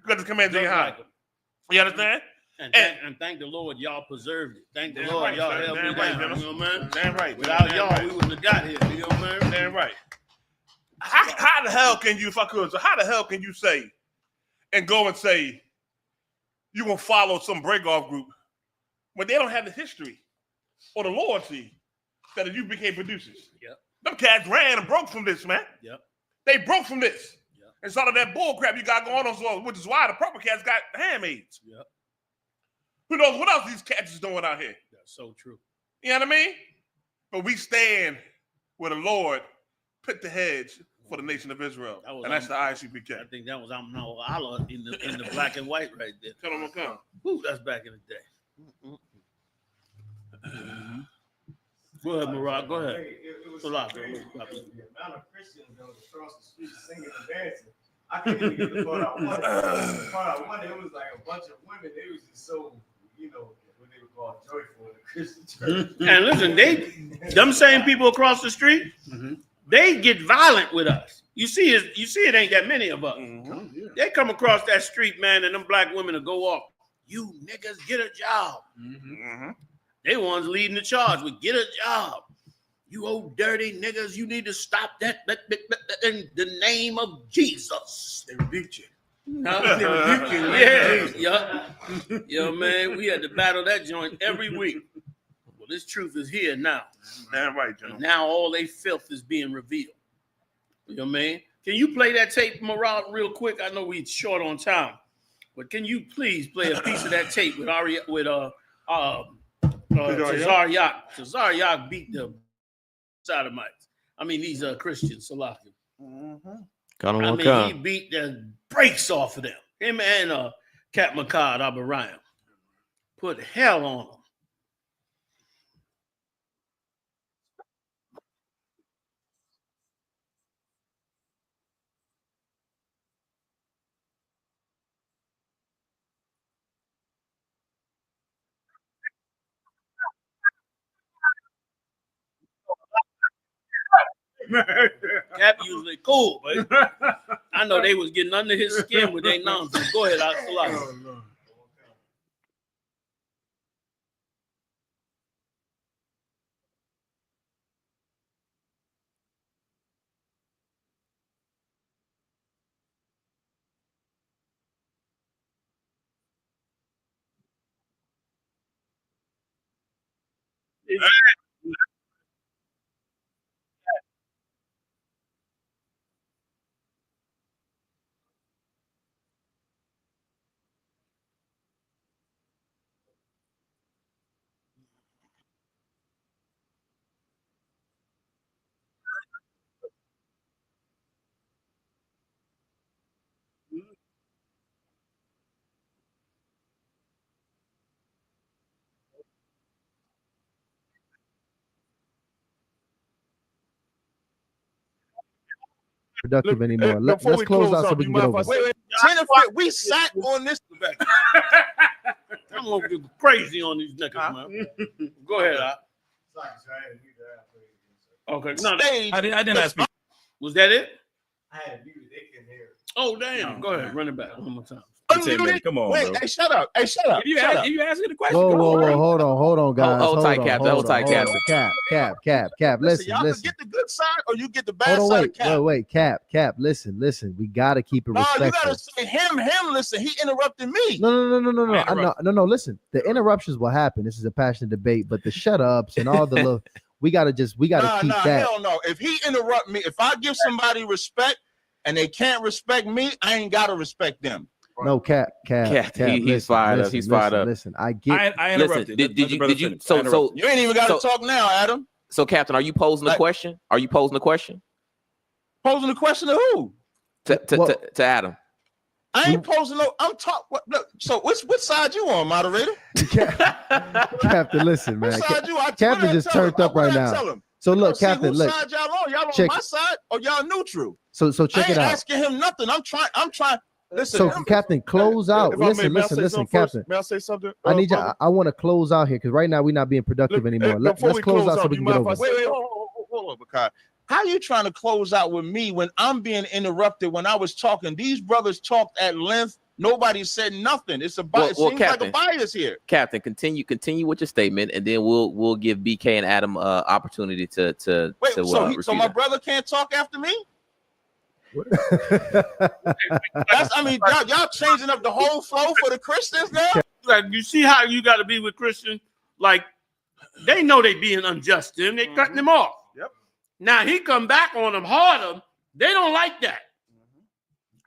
Because of Commander Yohana. You understand?
And thank the Lord y'all preserved it. Thank the Lord y'all held me down.
Right,
you know what I mean?
Damn right.
Without y'all, we wouldn't have got here. You know what I mean?
Damn right. How the hell can you, if I could, so how the hell can you say and go and say you're going to follow some break-off group when they don't have the history or the loyalty that the UPK produces?
Yep.
Them cats ran and broke from this, man.
Yep.
They broke from this. Yep. And some of that bull crap you got going on, which is why the purple cats got handmaids.
Yep.
Who knows what else these cats is doing out here?
That's so true.
You know what I mean? But we stand where the Lord put the hedge for the nation of Israel. And that's the ISUPK.
I think that was Amno Allah in the black and white right there.
Come.
Woo, that's back in the day. Go ahead, Murad. Go ahead.
It was
a lot.
crazy. The amount of Christians that was across the street singing and dancing. I couldn't even get the part I wanted. The part I wanted, it was like a bunch of women. They was just so, what they would call joyful in the Christian church.
And listen, them same people across the street, they get violent with us. You see it ain't that many of us. They come across that street, man, and them black women will go off. You niggas get a job. They ones leading the charge with get a job. You old dirty niggas, you need to stop that in the name of Jesus.
They rebuked you.
Yeah, man, we had to battle that joint every week. Well, this truth is here now.
Damn right, General.
Now all they filth is being revealed. You know what I mean? Can you play that tape, Murad, real quick? I know we're short on time, but can you please play a piece of that tape with Tazar Yak? Tazar Yak beat the sodomites. I mean, these are Christians, Salakia. He beat the brakes off of them. Him and Cat Makad Abraham put hell on them. Cap usually cool, but I know they was getting under his skin with their nonsense. Go ahead, Salakia.
productive anymore.
before
Let's
we
close
close
out so
out,
we
you
can get
mind if
over.
I
it.
say-
Jennifer, we sat on this. I'm gonna go crazy on these niggas, man. Go ahead. Okay. No,
I didn't ask me.
Was that it?
I had muted. They couldn't hear it.
Oh damn! Go ahead, run it back one more time.
Come on,
Wait,
bro.
hey, shut up. Hey, shut up.
If you
Shut
ask,
up.
if you ask me the question,
Whoa,
come
whoa,
on,
whoa,
bro.
hold on, guys.
Hold tight,
on,
Captain. Hold tight,
on.
Captain.
Cap.
Listen,
Listen,
y'all
listen.
can get the good side or you get the bad
Hold on,
side of Cap.
wait, Cap. Listen. We gotta keep it
No, you
respectful.
gotta say him. Listen, he interrupted me.
No. Listen, the interruptions will happen. This is a passionate debate, but the shut ups and all the little, we gotta keep that.
Hell no. If he interrupt me, if I give somebody respect and they can't respect me, I ain't gotta respect them.
No, Cap.
He's fired up. He's fired up.
Listen, I get.
I
Listen,
interrupted.
did you? So
You ain't even gotta talk now, Adam.
So, Captain, are you posing the question? Are you posing the question
Posing the question to who?
to Adam?
I ain't posing no. I'm talking. Look, so which side you on, moderator?
Captain, listen, man.
Which side you?
Captain just turned up right now. So look, Captain,
whose
look.
side y'all on? Y'all
check-
on my side or y'all neutral?
So check
I ain't
it out.
asking him nothing. I'm trying. Listen.
So Captain, close out.
If I may, may I say
Listen,
something
Captain.
first? May I say something?
I need you.
brother?
I want to close out here because right now we're not being productive anymore. Let's
before we
close out so
out,
we
you
can get
mind
over.
if I
it.
say-
Hold on, Bakar. How you trying to close out with me when I'm being interrupted when I was talking? These brothers talked at length. Nobody said nothing. It's a bias.
Well,
Seems
Captain.
like a bias here.
Captain, continue with your statement, and then we'll give BK and Adam opportunity to
Wait, so
refute
my
that.
brother can't talk after me? Y'all changing up the whole flow for the Christians now?
Like, you see how you got to be with Christians? Like, they know they being unjust to him. They cutting him off.
Yep.
Now he come back on them harder. They don't like that.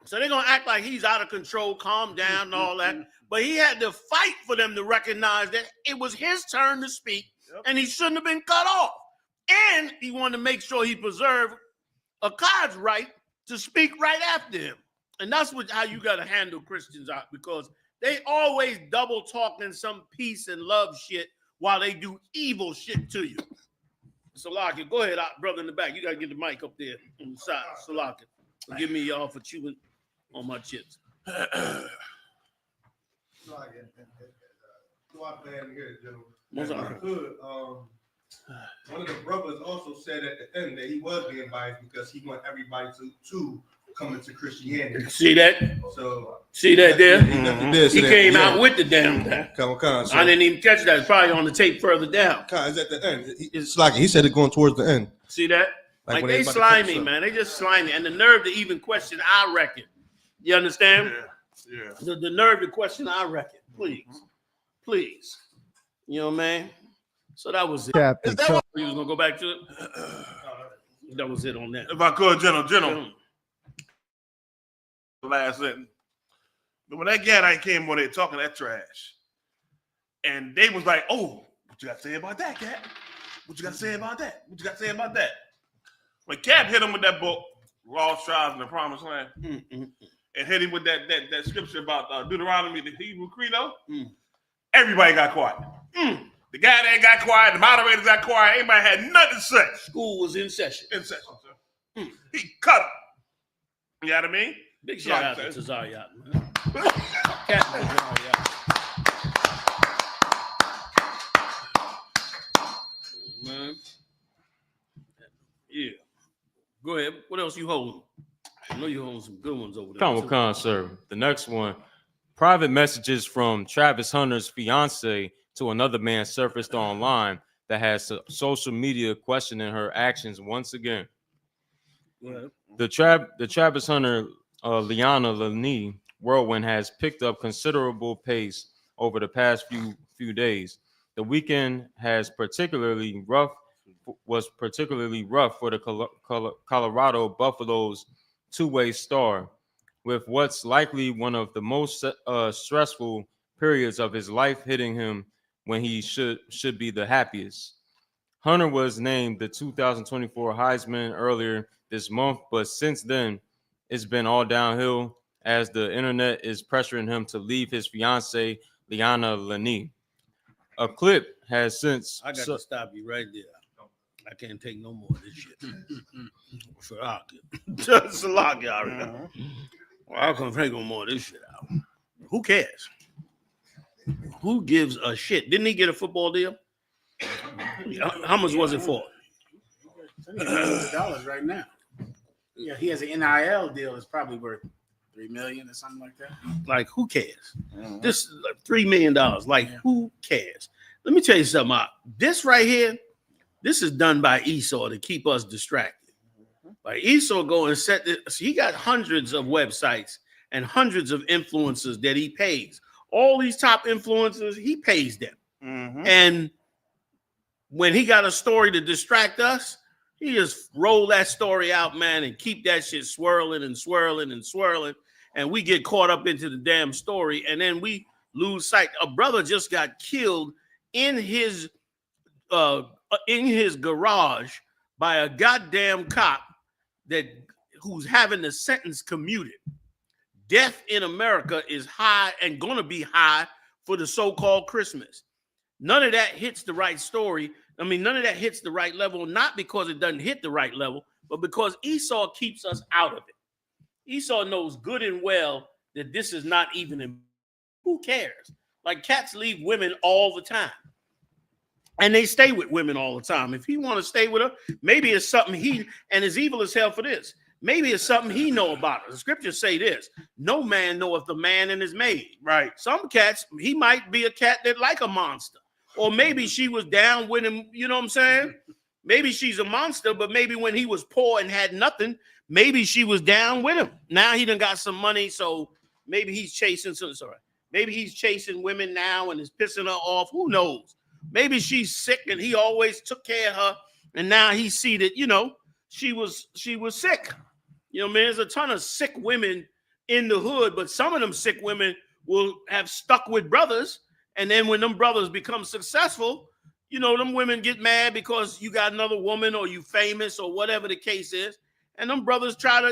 So they're gonna act like he's out of control, calm down, and all that. But he had to fight for them to recognize that it was his turn to speak, and he shouldn't have been cut off. And he wanted to make sure he preserved Akkad's right to speak right after him. And that's how you got to handle Christians out, because they always double talking some peace and love shit while they do evil shit to you. Salaki, go ahead, brother in the back. You got to get the mic up there on the side. Salaki, forgive me, y'all, for chewing on my chips.
If I could, one of the brothers also said at the end that he was being biased because he want everybody to come into Christianity.
See that?
So
see that there?
He
He came out with the damn thing.
So,
I didn't even catch that. It's probably on the tape further down.
It's at the end. It's like he said it going towards the end.
See that? Like
when
they
everybody comes
slimy,
up.
man. They just slimy. And the nerve to even question, I reckon. You understand?
Yeah.
The nerve to question, I reckon. Please. Please. You know what I mean? So that was it.
Captain,
Is that what you was going to go back to it? That was it on that.
If I could, General. Last sentence. But when that guy came on there talking that trash, and they was like, "Oh, what you got to say about that, Cap? What you got to say about that? What you got to say about that?" When Cap hit him with that book, Lost Tribes in the Promised Land, and hit him with that scripture about Deuteronomy, the Hebrew Credo, everybody got quiet. The guy that got quiet, the moderators got quiet, everybody had nothing to say.
School was in session.
In session, sir. He cut him. You know what I mean?
Big shout out to Tazariot, man. Captain Tazariot. Man. Yeah. Go ahead. What else you holding? I know you're holding some good ones over there.
Come, sir. The next one. Private messages from Travis Hunter's fiance to another man surfaced online that has social media questioning her actions once again. The Travis Hunter Liana Lani whirlwind has picked up considerable pace over the past few days. The weekend was particularly rough for the Colorado Buffaloes two-way star, with what's likely one of the most stressful periods of his life hitting him when he should be the happiest. Hunter was named the 2024 Heisman earlier this month, but since then, it's been all downhill as the internet is pressuring him to leave his fiancée, Liana Lani. A clip has since...
I got to stop you right there. I can't take no more of this shit. Salaki already. Well, I can't take no more of this shit out. Who cares? Who gives a shit? Didn't he get a football deal? How much was it for?
$1 right now. Yeah, he has an NIL deal. It's probably worth $3 million or something like that.
Like, who cares? This $3 million. Like, who cares? Let me tell you something. This right here, this is done by Esau to keep us distracted. Like Esau go and set this. He got hundreds of websites and hundreds of influencers that he pays. All these top influencers, he pays them. And when he got a story to distract us, he just roll that story out, man, and keep that shit swirling and swirling and swirling. And we get caught up into the damn story, and then we lose sight. A brother just got killed in his garage by a goddamn cop who's having the sentence commuted. Death in America is high and gonna be high for the so-called Christmas. None of that hits the right story. I mean, none of that hits the right level, not because it doesn't hit the right level, but because Esau keeps us out of it. Esau knows good and well that this is not even who cares? Like cats leave women all the time. And they stay with women all the time. If he want to stay with her, maybe it's something and is evil as hell for this. Maybe it's something he know about her. The scriptures say this: no man knoweth the man in his maid.
Right.
Some cats, he might be a cat that like a monster. Or maybe she was down with him, you know what I'm saying? Maybe she's a monster, but maybe when he was poor and had nothing, maybe she was down with him. Now he done got some money, so maybe he's chasing maybe he's chasing women now and is pissing her off. Who knows? Maybe she's sick and he always took care of her, and now he see that, she was sick. You know, man, there's a ton of sick women in the hood, but some of them sick women will have stuck with brothers, and then when them brothers become successful, them women get mad because you got another woman or you famous or whatever the case is, and them brothers try to,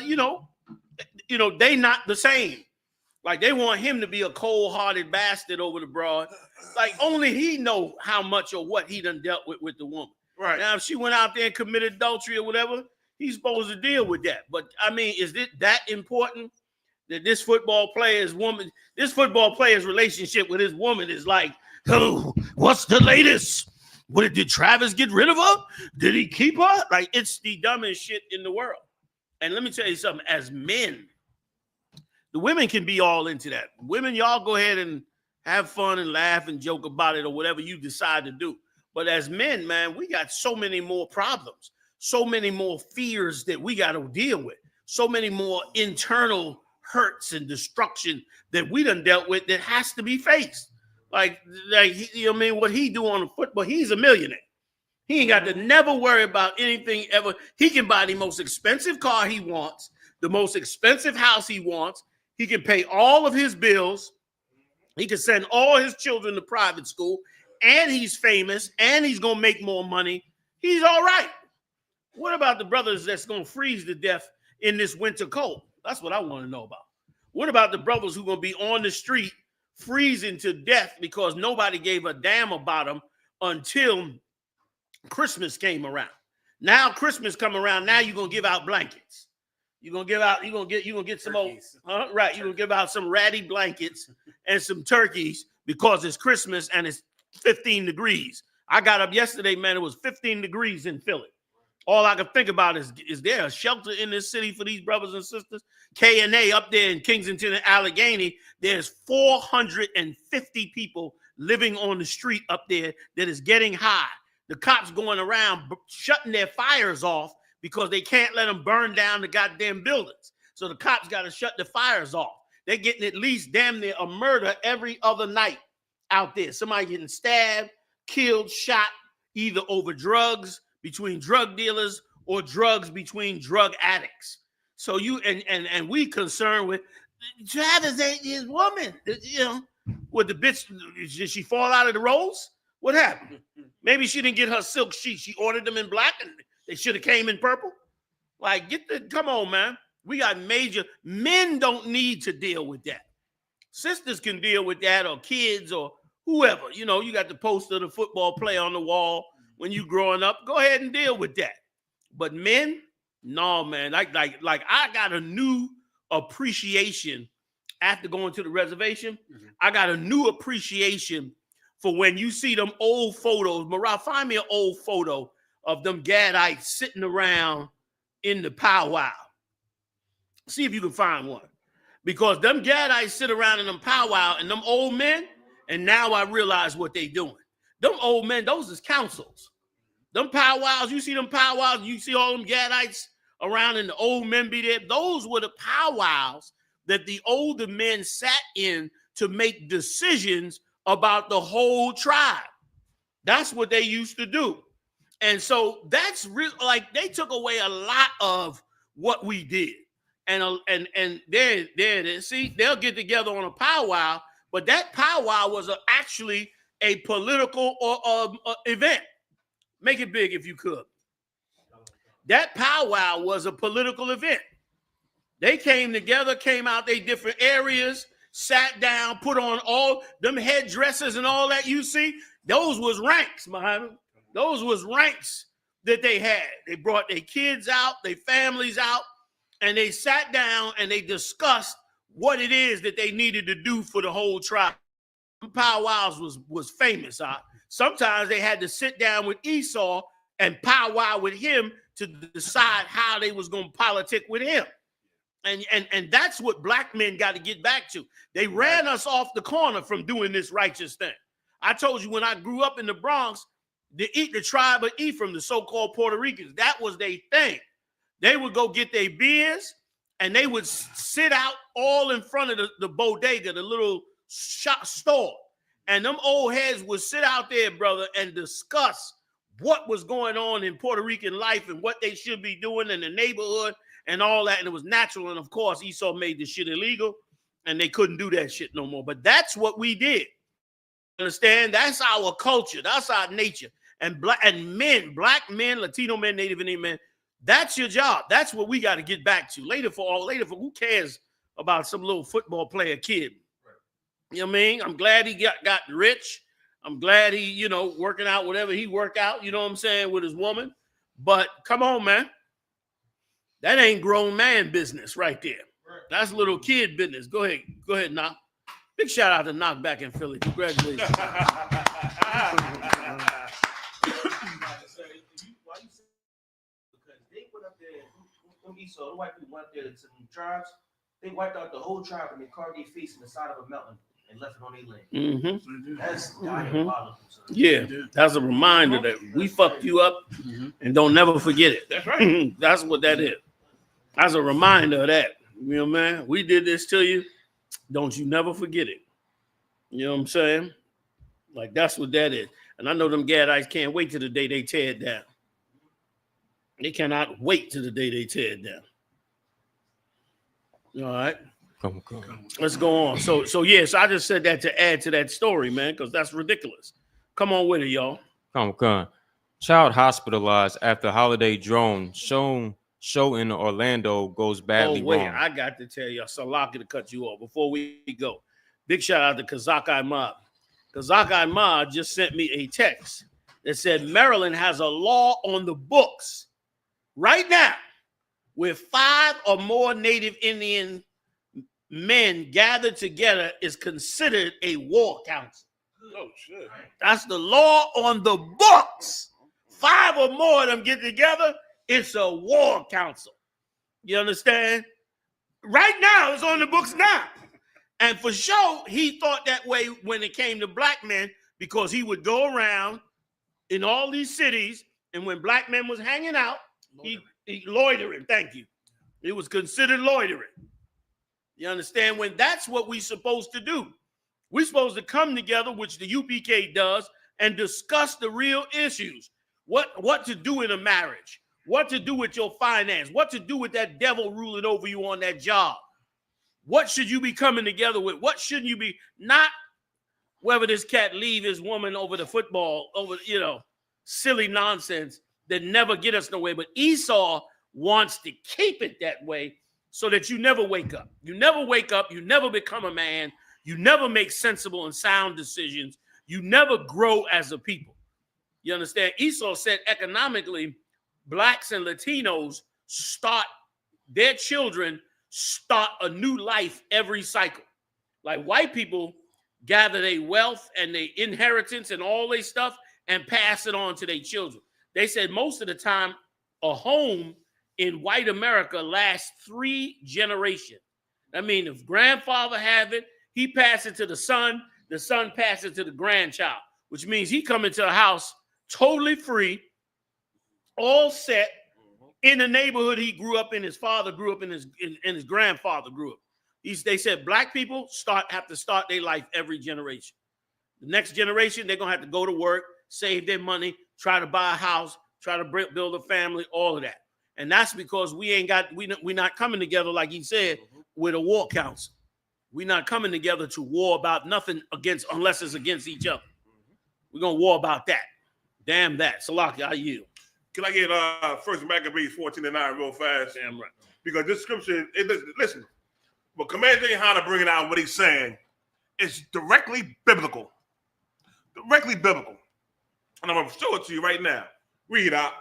they not the same. Like they want him to be a cold-hearted bastard over the broad. Like only he know how much or what he done dealt with the woman.
Right.
Now, if she went out there and committed adultery or whatever, he's supposed to deal with that. But I mean, is it that important that this football player's relationship with his woman is like, oh, what's the latest? Did Travis get rid of her? Did he keep her? Like, it's the dumbest shit in the world. And let me tell you something, as men, the women can be all into that. Women, y'all go ahead and have fun and laugh and joke about it or whatever you decide to do. But as men, man, we got so many more problems, so many more fears that we got to deal with, so many more internal hurts and destruction that we done dealt with that has to be faced. Like what he do on the football, he's a millionaire. He ain't got to never worry about anything ever. He can buy the most expensive car he wants, the most expensive house he wants. He can pay all of his bills. He can send all his children to private school, and he's famous, and he's going to make more money. He's all right. What about the brothers that's going to freeze to death in this winter cold? That's what I want to know about. What about the brothers who are going to be on the street freezing to death because nobody gave a damn about them until Christmas came around? Now Christmas come around, now you're going to give out blankets. You're gonna get some old, right? You're gonna give out some ratty blankets and some turkeys because it's Christmas and it's 15 degrees. I got up yesterday, man. It was 15 degrees in Philly. All I can think about is there a shelter in this city for these brothers and sisters? K&A up there in Kensington and Allegheny, there's 450 people living on the street up there that is getting high. The cops going around shutting their fires off because they can't let them burn down the goddamn buildings. So the cops got to shut the fires off. They're getting at least damn near a murder every other night out there. Somebody getting stabbed, killed, shot, either over drugs between drug dealers or drugs between drug addicts. So you and we concerned with Travis ain't his woman. With the bitch, did she fall out of the rolls? What happened? Maybe she didn't get her silk sheets. She ordered them in black and they should have came in purple. Like, come on, man. We got men don't need to deal with that. Sisters can deal with that, or kids or whoever. You got the poster of the football player on the wall when you growing up. Go ahead and deal with that. But men, no, man. Like I got a new appreciation after going to the reservation. I got a new appreciation for when you see them old photos. Marah, find me an old photo of them Gadites sitting around in the powwow. See if you can find one. Because them Gadites sit around in them powwow and them old men, and now I realize what they doing. Them old men, those is councils. Them powwows, you see them powwows, you see all them Gadites around and the old men be there. Those were the powwows that the older men sat in to make decisions about the whole tribe. That's what they used to do. And so that's real, like they took away a lot of what we did. And there it is. See, they'll get together on a powwow, but that powwow was actually a political event. Make it big if you could. That powwow was a political event. They came together, came out they different areas, sat down, put on all them headdresses and all that you see. Those was ranks, Muhammad. Those was ranks that they had. They brought their kids out, their families out, and they sat down and they discussed what it is that they needed to do for the whole tribe. Powwows was famous. Sometimes they had to sit down with Esau and powwow with him to decide how they was going to politic with him. And that's what black men got to get back to. They ran us off the corner from doing this righteous thing. I told you when I grew up in the Bronx, the tribe of Ephraim, the so-called Puerto Ricans, that was their thing. They would go get their beers and they would sit out all in front of the bodega, the little shop store. And them old heads would sit out there, brother, and discuss what was going on in Puerto Rican life and what they should be doing in the neighborhood and all that. And it was natural. And of course, Esau made this shit illegal and they couldn't do that shit no more. But that's what we did. Understand? That's our culture. That's our nature. And black men, Latino men, Native Indian men, that's your job. That's what we got to get back to. Later for who cares about some little football player kid? You know what I mean? I'm glad he got rich. I'm glad he, working out whatever he work out, you know what I'm saying, with his woman. But come on, man. That ain't grown man business right there. That's little kid business. Go ahead, Knock. Big shout out to Knock back in Philly. Congratulations.
So the white people went up there to some tribes. They wiped out the whole tribe and they carved their face in the side of a mountain and left it on their land.
Mm-hmm.
That's diabolical.
Yeah, that's a reminder that we fucked you up and don't never forget it.
That's right.
That's what that is. That's a reminder of that. You know, man, we did this to you. Don't you never forget it. You know what I'm saying? Like, that's what that is. And I know them Gadites can't wait till the day they tear it down. They cannot wait till the day they tear it down. All right.
Come.
Let's go on. So yes, I just said that to add to that story, man, because that's ridiculous. Come on with it, y'all.
Come. Child hospitalized after holiday drone show in Orlando goes badly wrong.
I got to tell you, Salaki to cut you off before we go. Big shout out to Kazak Ahmad. Kazak Ahmad just sent me a text that said Maryland has a law on the books right now where 5 or more Native Indian men gathered together is considered a war council.
Oh, shit.
That's the law on the books. 5 or more of them get together, it's a war council. You understand? Right now, it's on the books now. And for sure, he thought that way when it came to black men, because he would go around in all these cities, and when black men was hanging out, he loitering. Thank you. It was considered loitering. You understand? When that's what we're supposed to do. We're supposed to come together, which the UPK does, and discuss the real issues. What to do in a marriage, what to do with your finance, what to do with that devil ruling over you on that job. What should you be coming together with? What shouldn't you be? Not whether this cat leave his woman over the football, over, silly nonsense that never get us nowhere. But Esau wants to keep it that way so that you never wake up. You never wake up. You never become a man. You never make sensible and sound decisions. You never grow as a people.
You understand? Esau said economically, blacks and Latinos their children start a new life every cycle. Like white people gather their wealth and their inheritance and all their stuff and pass it on to their children. They said most of the time, a home in white America lasts 3 generations. I mean, if grandfather have it, he pass it to the son passes it to the grandchild, which means he come into a house totally free, all set in the neighborhood he grew up in, his father grew up in, his grandfather grew up. They said black people have to start their life every generation. The next generation, they're going to have to go to work, save their money, try to buy a house, try to build a family, all of that. And that's because we're not coming together, like he said, with a war council. We're not coming together to war about nothing unless it's against each other. We're going to war about that. Damn that. Salaki, I yield.
Can I get First Maccabees 14:9 real fast?
Damn right.
Because this scripture, listen, but Commander Yohana bringing out what he's saying is directly biblical. Directly biblical. And I'm going to show it to you right now. Read out.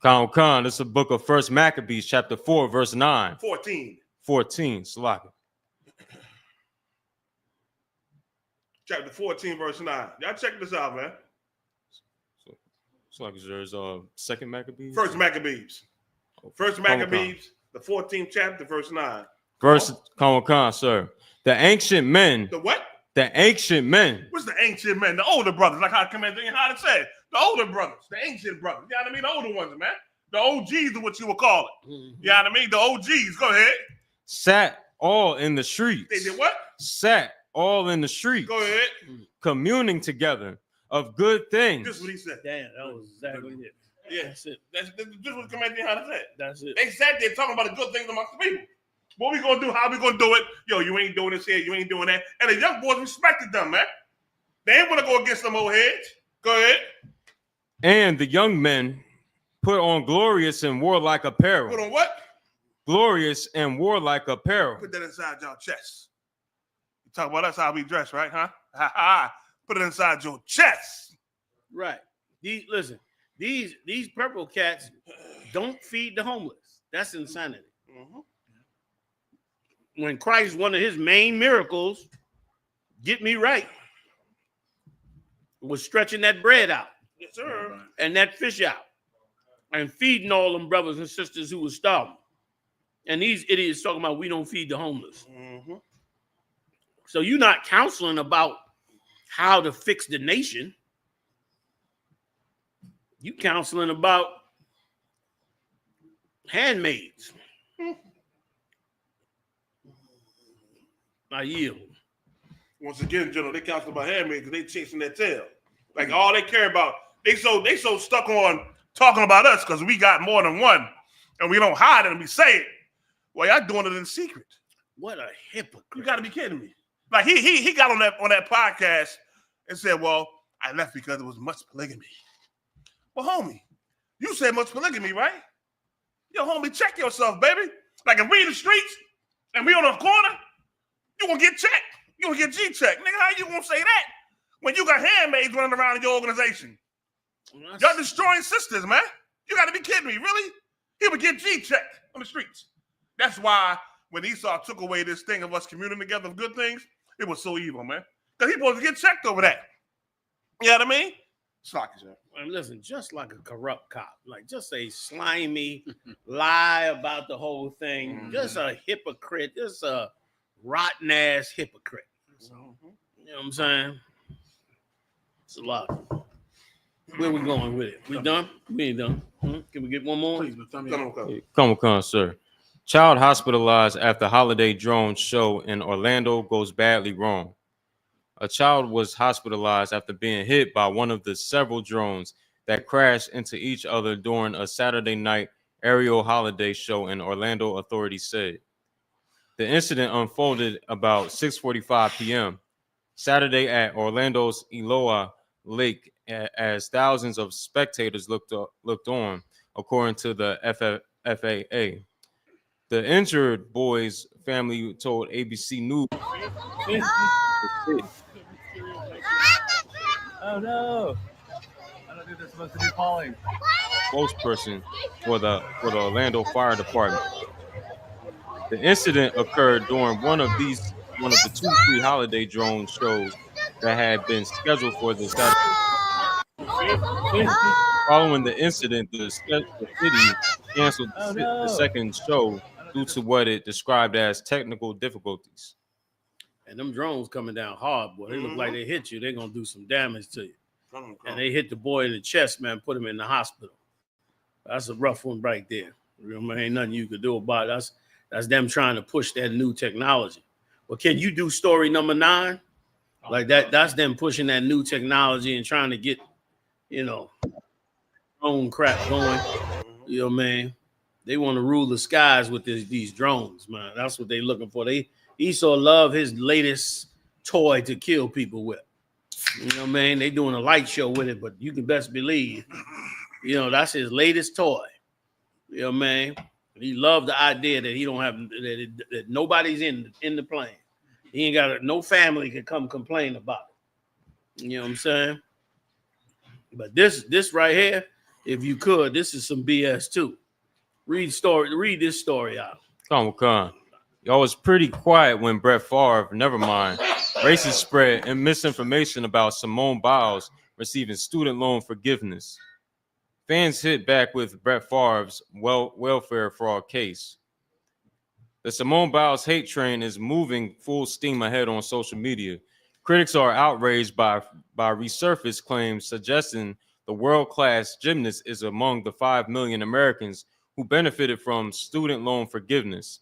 Khan, this is the book of First Maccabees, chapter 4, verse 9.
14.
Salaki.
Chapter 14, verse 9. Y'all check this out, man.
So like there's Second Maccabees?
First Maccabees. First Maccabees, the 14th chapter, verse 9.
Verse Khan, sir. The ancient men.
The what?
The ancient men.
What's the ancient men? The older brothers, like how Commander Yohana said. The older brothers, the ancient brothers. You know what I mean? The older ones, man. The OGs are what you would call it. You know what I mean? The OGs. Go ahead.
Sat all in the streets.
They did what?
Sat all in the streets.
Go ahead.
Communing together of good things.
This is what he said.
Damn, that was exactly it.
Yeah,
that's it.
That's what Commander Yohana said.
That's it.
They sat there talking about the good things amongst the people. What we gonna do? How we gonna do it? Yo, you ain't doing this here. You ain't doing that. And the young boys respected them, man. They ain't wanna go against them old heads. Go ahead.
And the young men put on glorious and warlike apparel.
Put on what?
Glorious and warlike apparel.
Put that inside your chest. You talk about us how we dress, right? Huh? Ha ha. Put it inside your chest.
Right. These purple cats don't feed the homeless. That's insanity. When Christ, one of his main miracles, get me right, was stretching that bread out.
Yes, sir.
And that fish out. And feeding all them brothers and sisters who were starving. And these idiots talking about we don't feed the homeless. So you're not counseling about how to fix the nation. You counseling about handmaids. I yield.
Once again, General, they counsel about handmaids because they chasing their tail. Like all they care about, they so stuck on talking about us because we got more than one, and we don't hide it and we say it. Well, y'all doing it in secret.
What a hypocrite!
You got to be kidding me. Like he got on that podcast and said, "Well, I left because there was much polygamy." Well, homie, you said much polygamy, right? Yo, homie, check yourself, baby. Like if we in the streets and we on the corner, you gonna get checked. You gonna get G-checked. Nigga, how you gonna say that when you got handmaids running around in your organization? Y'all destroying sisters, man. You gotta be kidding me, really? He would get G-checked on the streets. That's why when Esau took away this thing of us communing together of good things, it was so evil, man. Because he supposed to get checked over that. You know what I mean? Slocky, sir.
And listen, just like a corrupt cop, like just a slimy lie about the whole thing, just a hypocrite, just a rotten ass hypocrite. You know what I'm saying? It's a lot. Where we going with it? We done? We ain't done. Can we get one more? Please,
Come on, sir. Child hospitalized after holiday drone show in Orlando goes badly wrong. A child was hospitalized after being hit by one of the several drones that crashed into each other during a Saturday night aerial holiday show in Orlando, authorities said. The incident unfolded about 6:45 p.m. Saturday at Orlando's Eloa Lake as thousands of spectators looked on, according to the FAA. The injured boy's family told ABC News.
Oh no!
they're supposed to be calling.
Spokesperson for the Orlando Fire Department. The incident occurred during one of the 2 free holiday drone shows that had been scheduled for the Saturday. Following the incident, the city canceled the second show due to what it described as technical difficulties.
And them drones coming down hard, boy. They look like they hit you. They're gonna do some damage to you. And they hit the boy in the chest, man. Put him in the hospital. That's a rough one right there. You know, ain't nothing you could do about it. That's them trying to push that new technology. But can you do story number 9? Like that? That's them pushing that new technology and trying to get, you know, drone crap going. You know what I mean? They want to rule the skies with these drones, man. That's what they looking for. Esau love his latest toy to kill people with. You know what I mean? They doing a light show with it, but you can best believe, you know, that's his latest toy. You know what I mean? He loved the idea that he don't have that nobody's in the plane. He ain't got no family can come complain about it. You know what I'm saying? But this right here, if you could, this is some BS too. Read this story out.
Come on. Y'all was pretty quiet when Brett Favre, never mind, racist spread and misinformation about Simone Biles receiving student loan forgiveness. Fans hit back with Brett Favre's welfare fraud case. The Simone Biles hate train is moving full steam ahead on social media. Critics are outraged by resurfaced claims suggesting the world-class gymnast is among the 5 million Americans who benefited from student loan forgiveness.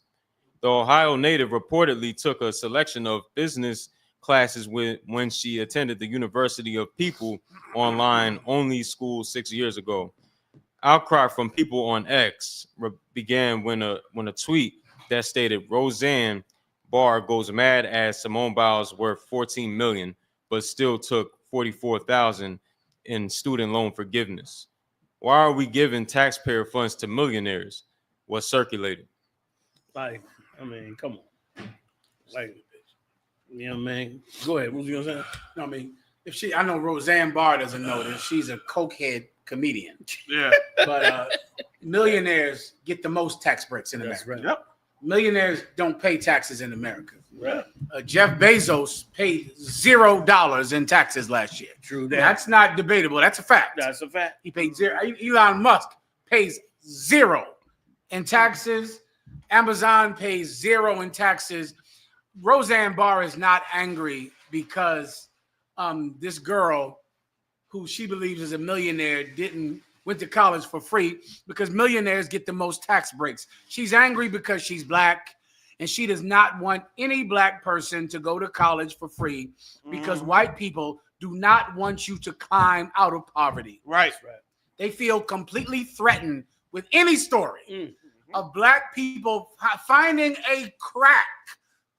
The Ohio native reportedly took a selection of business classes when she attended the University of People online-only school 6 years ago. Outcry from people on X began when a tweet that stated Roseanne Barr goes mad as Simone Biles worth $14 million, but still took $44,000 in student loan forgiveness. Why are we giving taxpayer funds to millionaires? Was circulated.
Like, I mean, come on. Like, you know what I mean? Go ahead. What was you gonna say?
No, I mean, I know Roseanne Barr doesn't know this. She's a cokehead comedian.
Yeah.
But millionaires get the most tax breaks in America.
Right.
Yep. Millionaires don't pay taxes in America.
Right.
Jeff Bezos paid $0 in taxes last year.
True that.
That's not debatable. That's a fact.
That's a fact.
He paid 0. Elon Musk pays 0 in taxes. Amazon pays 0 in taxes. Roseanne Barr is not angry because this girl, who she believes is a millionaire, went to college for free, because millionaires get the most tax breaks. She's angry because she's black, and she does not want any black person to go to college for free because white people do not want you to climb out of poverty.
Right.
They feel completely threatened with any story of black people finding a crack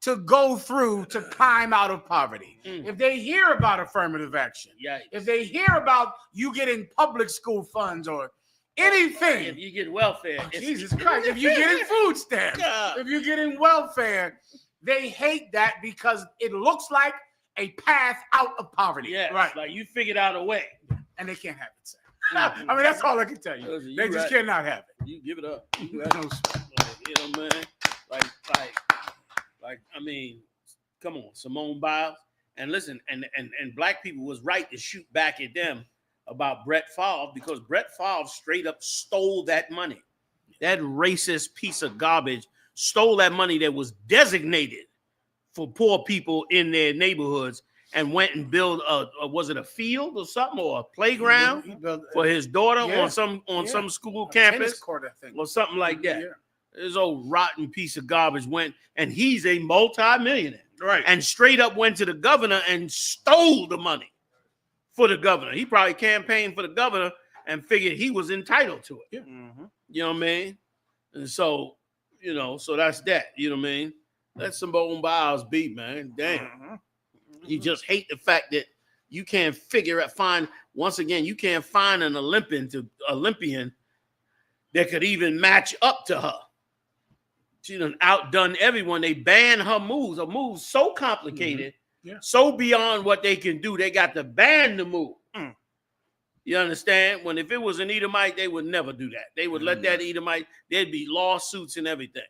to go through to climb out of poverty. If they hear about affirmative action, if they hear about you getting public school funds or anything,
if you get welfare,
Jesus Christ, if you're getting food stamps, if you're getting welfare, they hate that because it looks like a path out of poverty.
Yeah,
right.
Like you figured out a way,
and they can't have it, sir. I mean, that's all I can tell you. They just cannot have it.
You give it up.
No,
you know, man. Like, I mean, come on, Simone Biles. And listen, and black people was right to shoot back at them about Brett Favre, because Brett Favre straight up stole that money. That racist piece of garbage stole that money that was designated for poor people in their neighborhoods and went and built was it a field or something, or a playground for his daughter on some school campus
court, I think,
or something like that. This old rotten piece of garbage went, and he's a multi-millionaire,
right? And
straight up went to the governor and stole the money for the governor. He probably campaigned for the governor and figured he was entitled to it.
Yeah.
You know what I mean? And so, you know, so that's that. You know what I mean? Let Simone Biles beat, man. Damn. You just hate the fact that you can't find you can't find an Olympian that could even match up to her. She done outdone everyone. They banned her moves. Her moves so complicated, so beyond what they can do. They got to ban the move. You understand? When if it was an Edomite, they would never do that. They would let that Edomite, there'd be lawsuits and everything.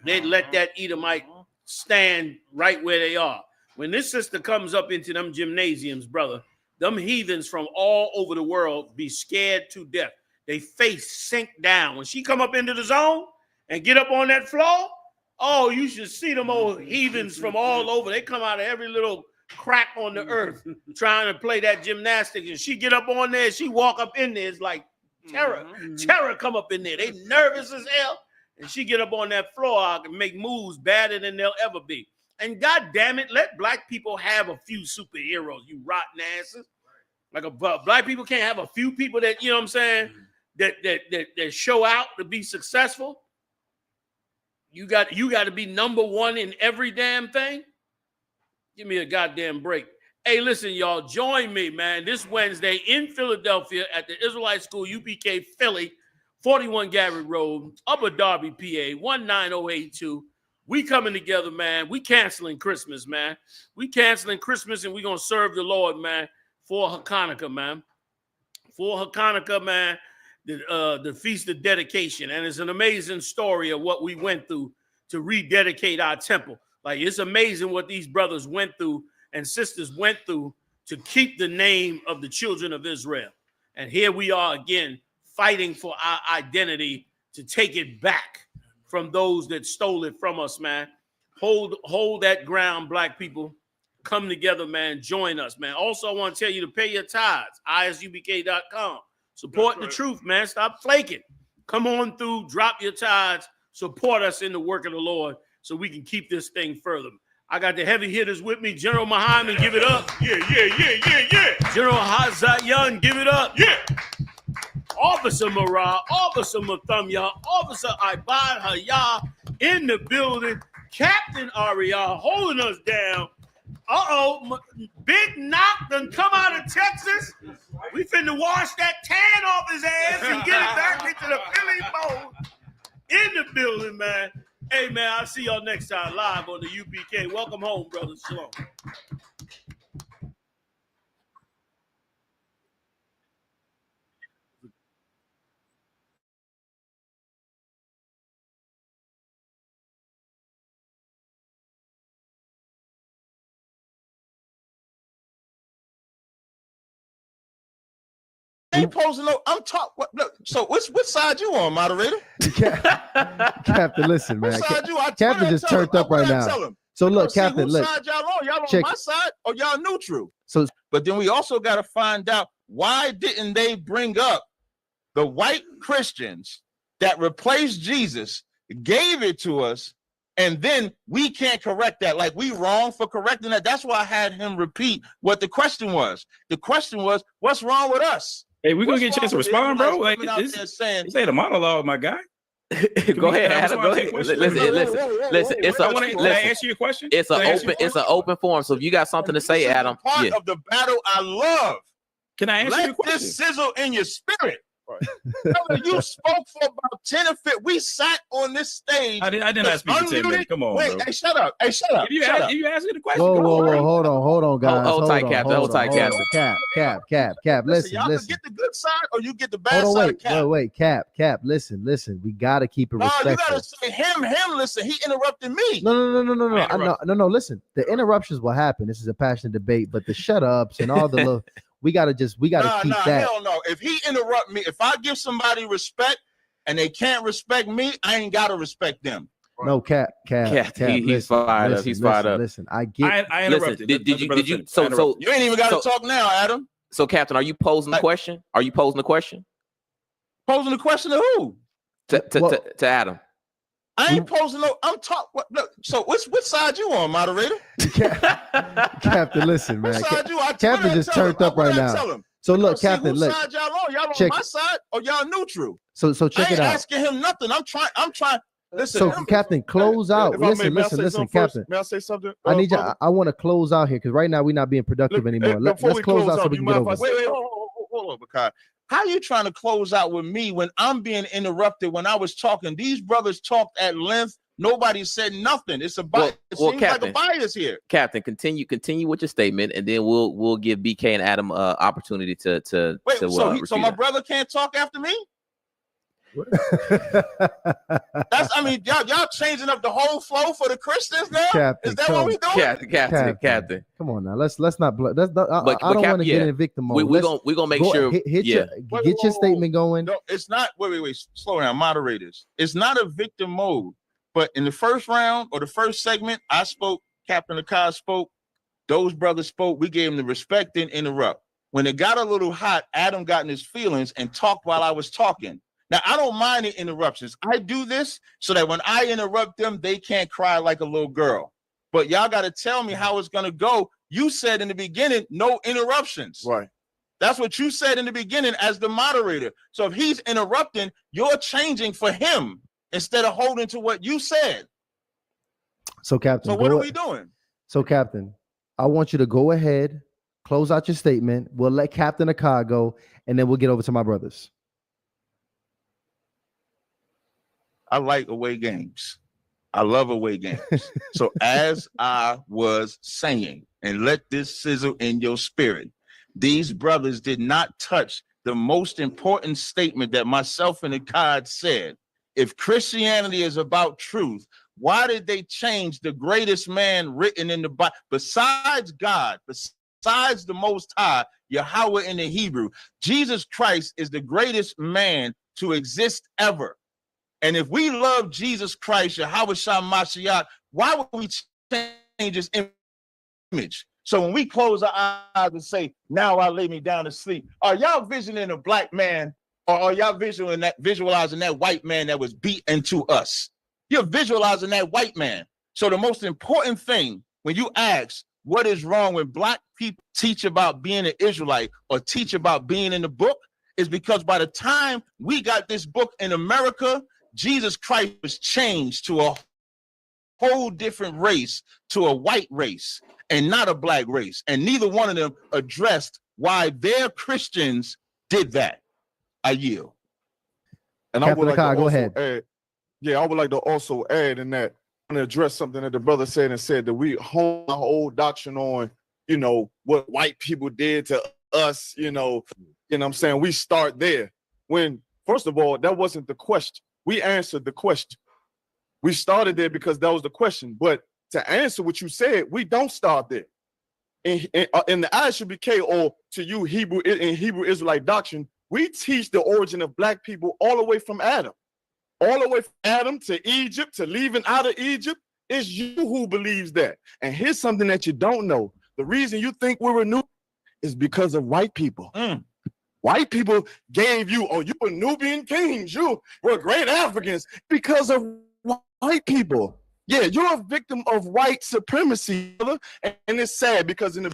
They'd let that Edomite stand right where they are. When this sister comes up into them gymnasiums, brother, them heathens from all over the world be scared to death. They face sink down. When she come up into the zone and get up on that floor, oh, you should see them old heathens from all over. They come out of every little crack on the earth trying to play that gymnastics. And she get up on there, she walk up in there. It's like terror. Terror come up in there. They nervous as hell. And she get up on that floor and make moves badder than they'll ever be. And God damn it, let black people have a few superheroes, you rotten asses. Like black people can't have a few people that, you know what I'm saying, that show out to be successful. You got to be number one in every damn thing. Give me a goddamn break. Hey, listen, y'all, join me, man, this Wednesday in Philadelphia at the Israelite School, UPK Philly, 41 Garrett Road, Upper Darby, PA, 19082. We coming together, man. We canceling Christmas, man. We canceling Christmas, and we going to serve the Lord, man, for Hanukkah, man. For Hanukkah, man, the Feast of Dedication. And it's an amazing story of what we went through to rededicate our temple. Like, it's amazing what these brothers went through and sisters went through to keep the name of the children of Israel. And here we are again, fighting for our identity to take it back from those that stole it from us, man. Hold that ground, black people. Come together, man. Join us, man. Also, I want to tell you to pay your tithes, isubk.com. Support the truth, man. Stop flaking. Come on through, drop your tithes, support us in the work of the Lord so we can keep this thing further. I got the heavy hitters with me. General Muhammad, give it up.
Yeah.
General Hazayan, give it up.
Yeah.
Officer Marah, Officer Mathumya, Officer Ibad Hayah in the building. Captain Ariah holding us down. Big Knock done come out of Texas. We finna wash that tan off his ass and get it back into the Philly bowl. In the building, man. Hey, man, I'll see y'all next time live on the UPK. Welcome home, brothers. Shalom.
Ain't posing no. I'm talking. So which side you on, moderator?
Captain, listen, man.
Which side you?
Captain just turned up right now. So look, Captain, look.
Side y'all on? Y'all
check.
On my side or y'all neutral?
So,
but then we also got to find out why didn't they bring up the white Christians that replaced Jesus, gave it to us, and then we can't correct that. Like, we wrong for correcting that. That's why I had him repeat what the question was. The question was, what's wrong with us?
Hey, we're gonna get a chance to respond, bro. Like, this ain't a monologue, my guy.
Go ahead, Adam. Go ahead. Listen. It's
ask you a question.
It's an open forum. So if you got something to say, Adam,
part of the battle I love.
Can I ask you a question?
Let this sizzle in your spirit. Brother, you spoke for about 10 or 15. We sat on this stage.
I didn't ask you for 10 minutes. Come on,
wait,
bro.
Hey, shut up. If you
ask me the question.
Whoa, hold on, guys.
Hold tight, Captain. Hold tight, Captain.
Cap. Listen.
Y'all can get the good side or you get the bad side of Cap.
Wait, Cap. Listen. We gotta keep it respectful.
You gotta say him. Listen, he interrupted me.
No. Listen, the interruptions will happen. This is a passionate debate, but the shut ups and all the little. We gotta keep that.
Hell no. If he interrupt me, if I give somebody respect and they can't respect me, I ain't gotta respect them.
No, Cap.
He's fired up. He's fired up.
Listen, I get.
I interrupted.
Did you? So
you ain't even gotta talk now, Adam.
So, Captain, are you posing the question? Posing the question
to who?
To Adam.
I ain't posing no. I'm talking. So which side you on, moderator?
Captain, listen, man.
Which side you?
Captain just turned up right now. So look, Captain, look.
Side y'all on? Y'all on my side or y'all neutral?
So check it out.
I ain't asking him nothing. I'm trying. Listen.
So Captain, close out. Listen, Captain.
May I say something?
I need you. I want to close out here because right now we're not being productive anymore. Let's close out so we can get over.
Wait, hold on, because how you trying to close out with me when I'm being interrupted when I was talking? These brothers talked at length. Nobody said nothing. It's about
Well,
it
well,
seems
Captain,
like a bias here.
Captain, continue with your statement, and then we'll give BK and Adam opportunity to
Wait, so so
refute
my
that.
brother can't talk after me? That's I mean, y'all changing up the whole flow for the Christians now?
Captain,
Is that what we doing?
Captain.
Come on now, let's not. That's not, I
But
don't
Cap-
want to get
yeah.
in victim mode.
We gonna make sure.
Hit
yeah.
get your statement going.
No, it's not. Wait. Slow down, moderators. It's not a victim mode. But in the first round or the first segment, I spoke. Captain Akai spoke. Those brothers spoke. We gave them the respect, didn't interrupt. When it got a little hot, Adam got in his feelings and talked while I was talking. Now, I don't mind the interruptions. I do this so that when I interrupt them, they can't cry like a little girl. But y'all got to tell me how it's going to go. You said in the beginning, no interruptions.
Right.
That's what you said in the beginning as the moderator. So if he's interrupting, you're changing for him instead of holding to what you said.
So, Captain,
So what are we doing?
So, Captain, I want you to go ahead, close out your statement. We'll let Captain Akai go, and then we'll get over to my brothers.
I like away games. I love away games. So as I was saying, and let this sizzle in your spirit, these brothers did not touch the most important statement that myself and Akkad said. If Christianity is about truth, why did they change the greatest man written in the Bible? Besides God, besides the Most High, Yahweh in the Hebrew, Jesus Christ is the greatest man to exist ever. And if we love Jesus Christ, Yahweh Shah Mashiach, why would we change his image? So when we close our eyes and say, now I lay me down to sleep, are y'all visioning a black man, or are y'all visualizing that white man that was beat into us? You're visualizing that white man. So the most important thing when you ask what is wrong when black people teach about being an Israelite or teach about being in the book is because by the time we got this book in America, Jesus Christ was changed to a whole different race, to a white race and not a black race. And neither one of them addressed why their Christians did that. I yield.
And I would like to
Akai, go
also
ahead.
add, I would like to also add in that and address something that the brother said and said that we hone our old doctrine on, what white people did to us, you know what I'm saying? We start there. When, first of all, that wasn't the question. We answered the question. We started there because that was the question. But to answer what you said, we don't start there. In the ISUBK, or to you Hebrew Israelite doctrine, we teach the origin of black people all the way from Adam. All the way from Adam to Egypt, to leaving out of Egypt. It's you who believes that. And here's something that you don't know. The reason you think we're new is because of white people. White people gave you, you were Nubian kings, you were great Africans, because of white people. Yeah, you're a victim of white supremacy, brother. And it's sad because in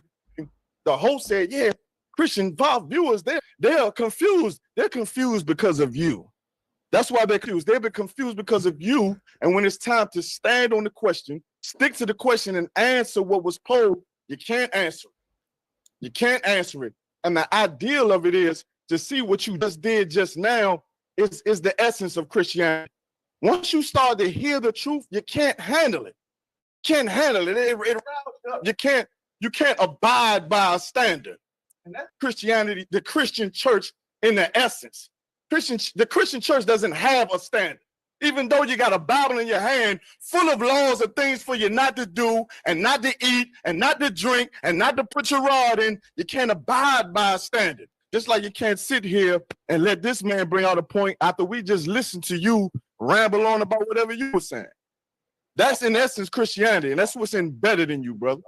the host said, yeah, Christian viewers, they're confused. They're confused because of you. That's why they're confused. They've been confused because of you. And when it's time to stand on the question, stick to the question and answer what was posed, you can't answer it. You can't answer it. And the ideal of it is to see what you just did just now is the essence of Christianity. Once you start to hear the truth, you can't handle it. Can't handle it. It riles you up. You can't abide by a standard. And that's Christianity, the Christian church in the essence. The Christian church doesn't have a standard. Even though you got a Bible in your hand full of laws and things for you not to do and not to eat and not to drink and not to put your rod in, you can't abide by a standard. Just like you can't sit here and let this man bring out a point after we just listened to you ramble on about whatever you were saying. That's in essence Christianity, and that's what's embedded in you, brother.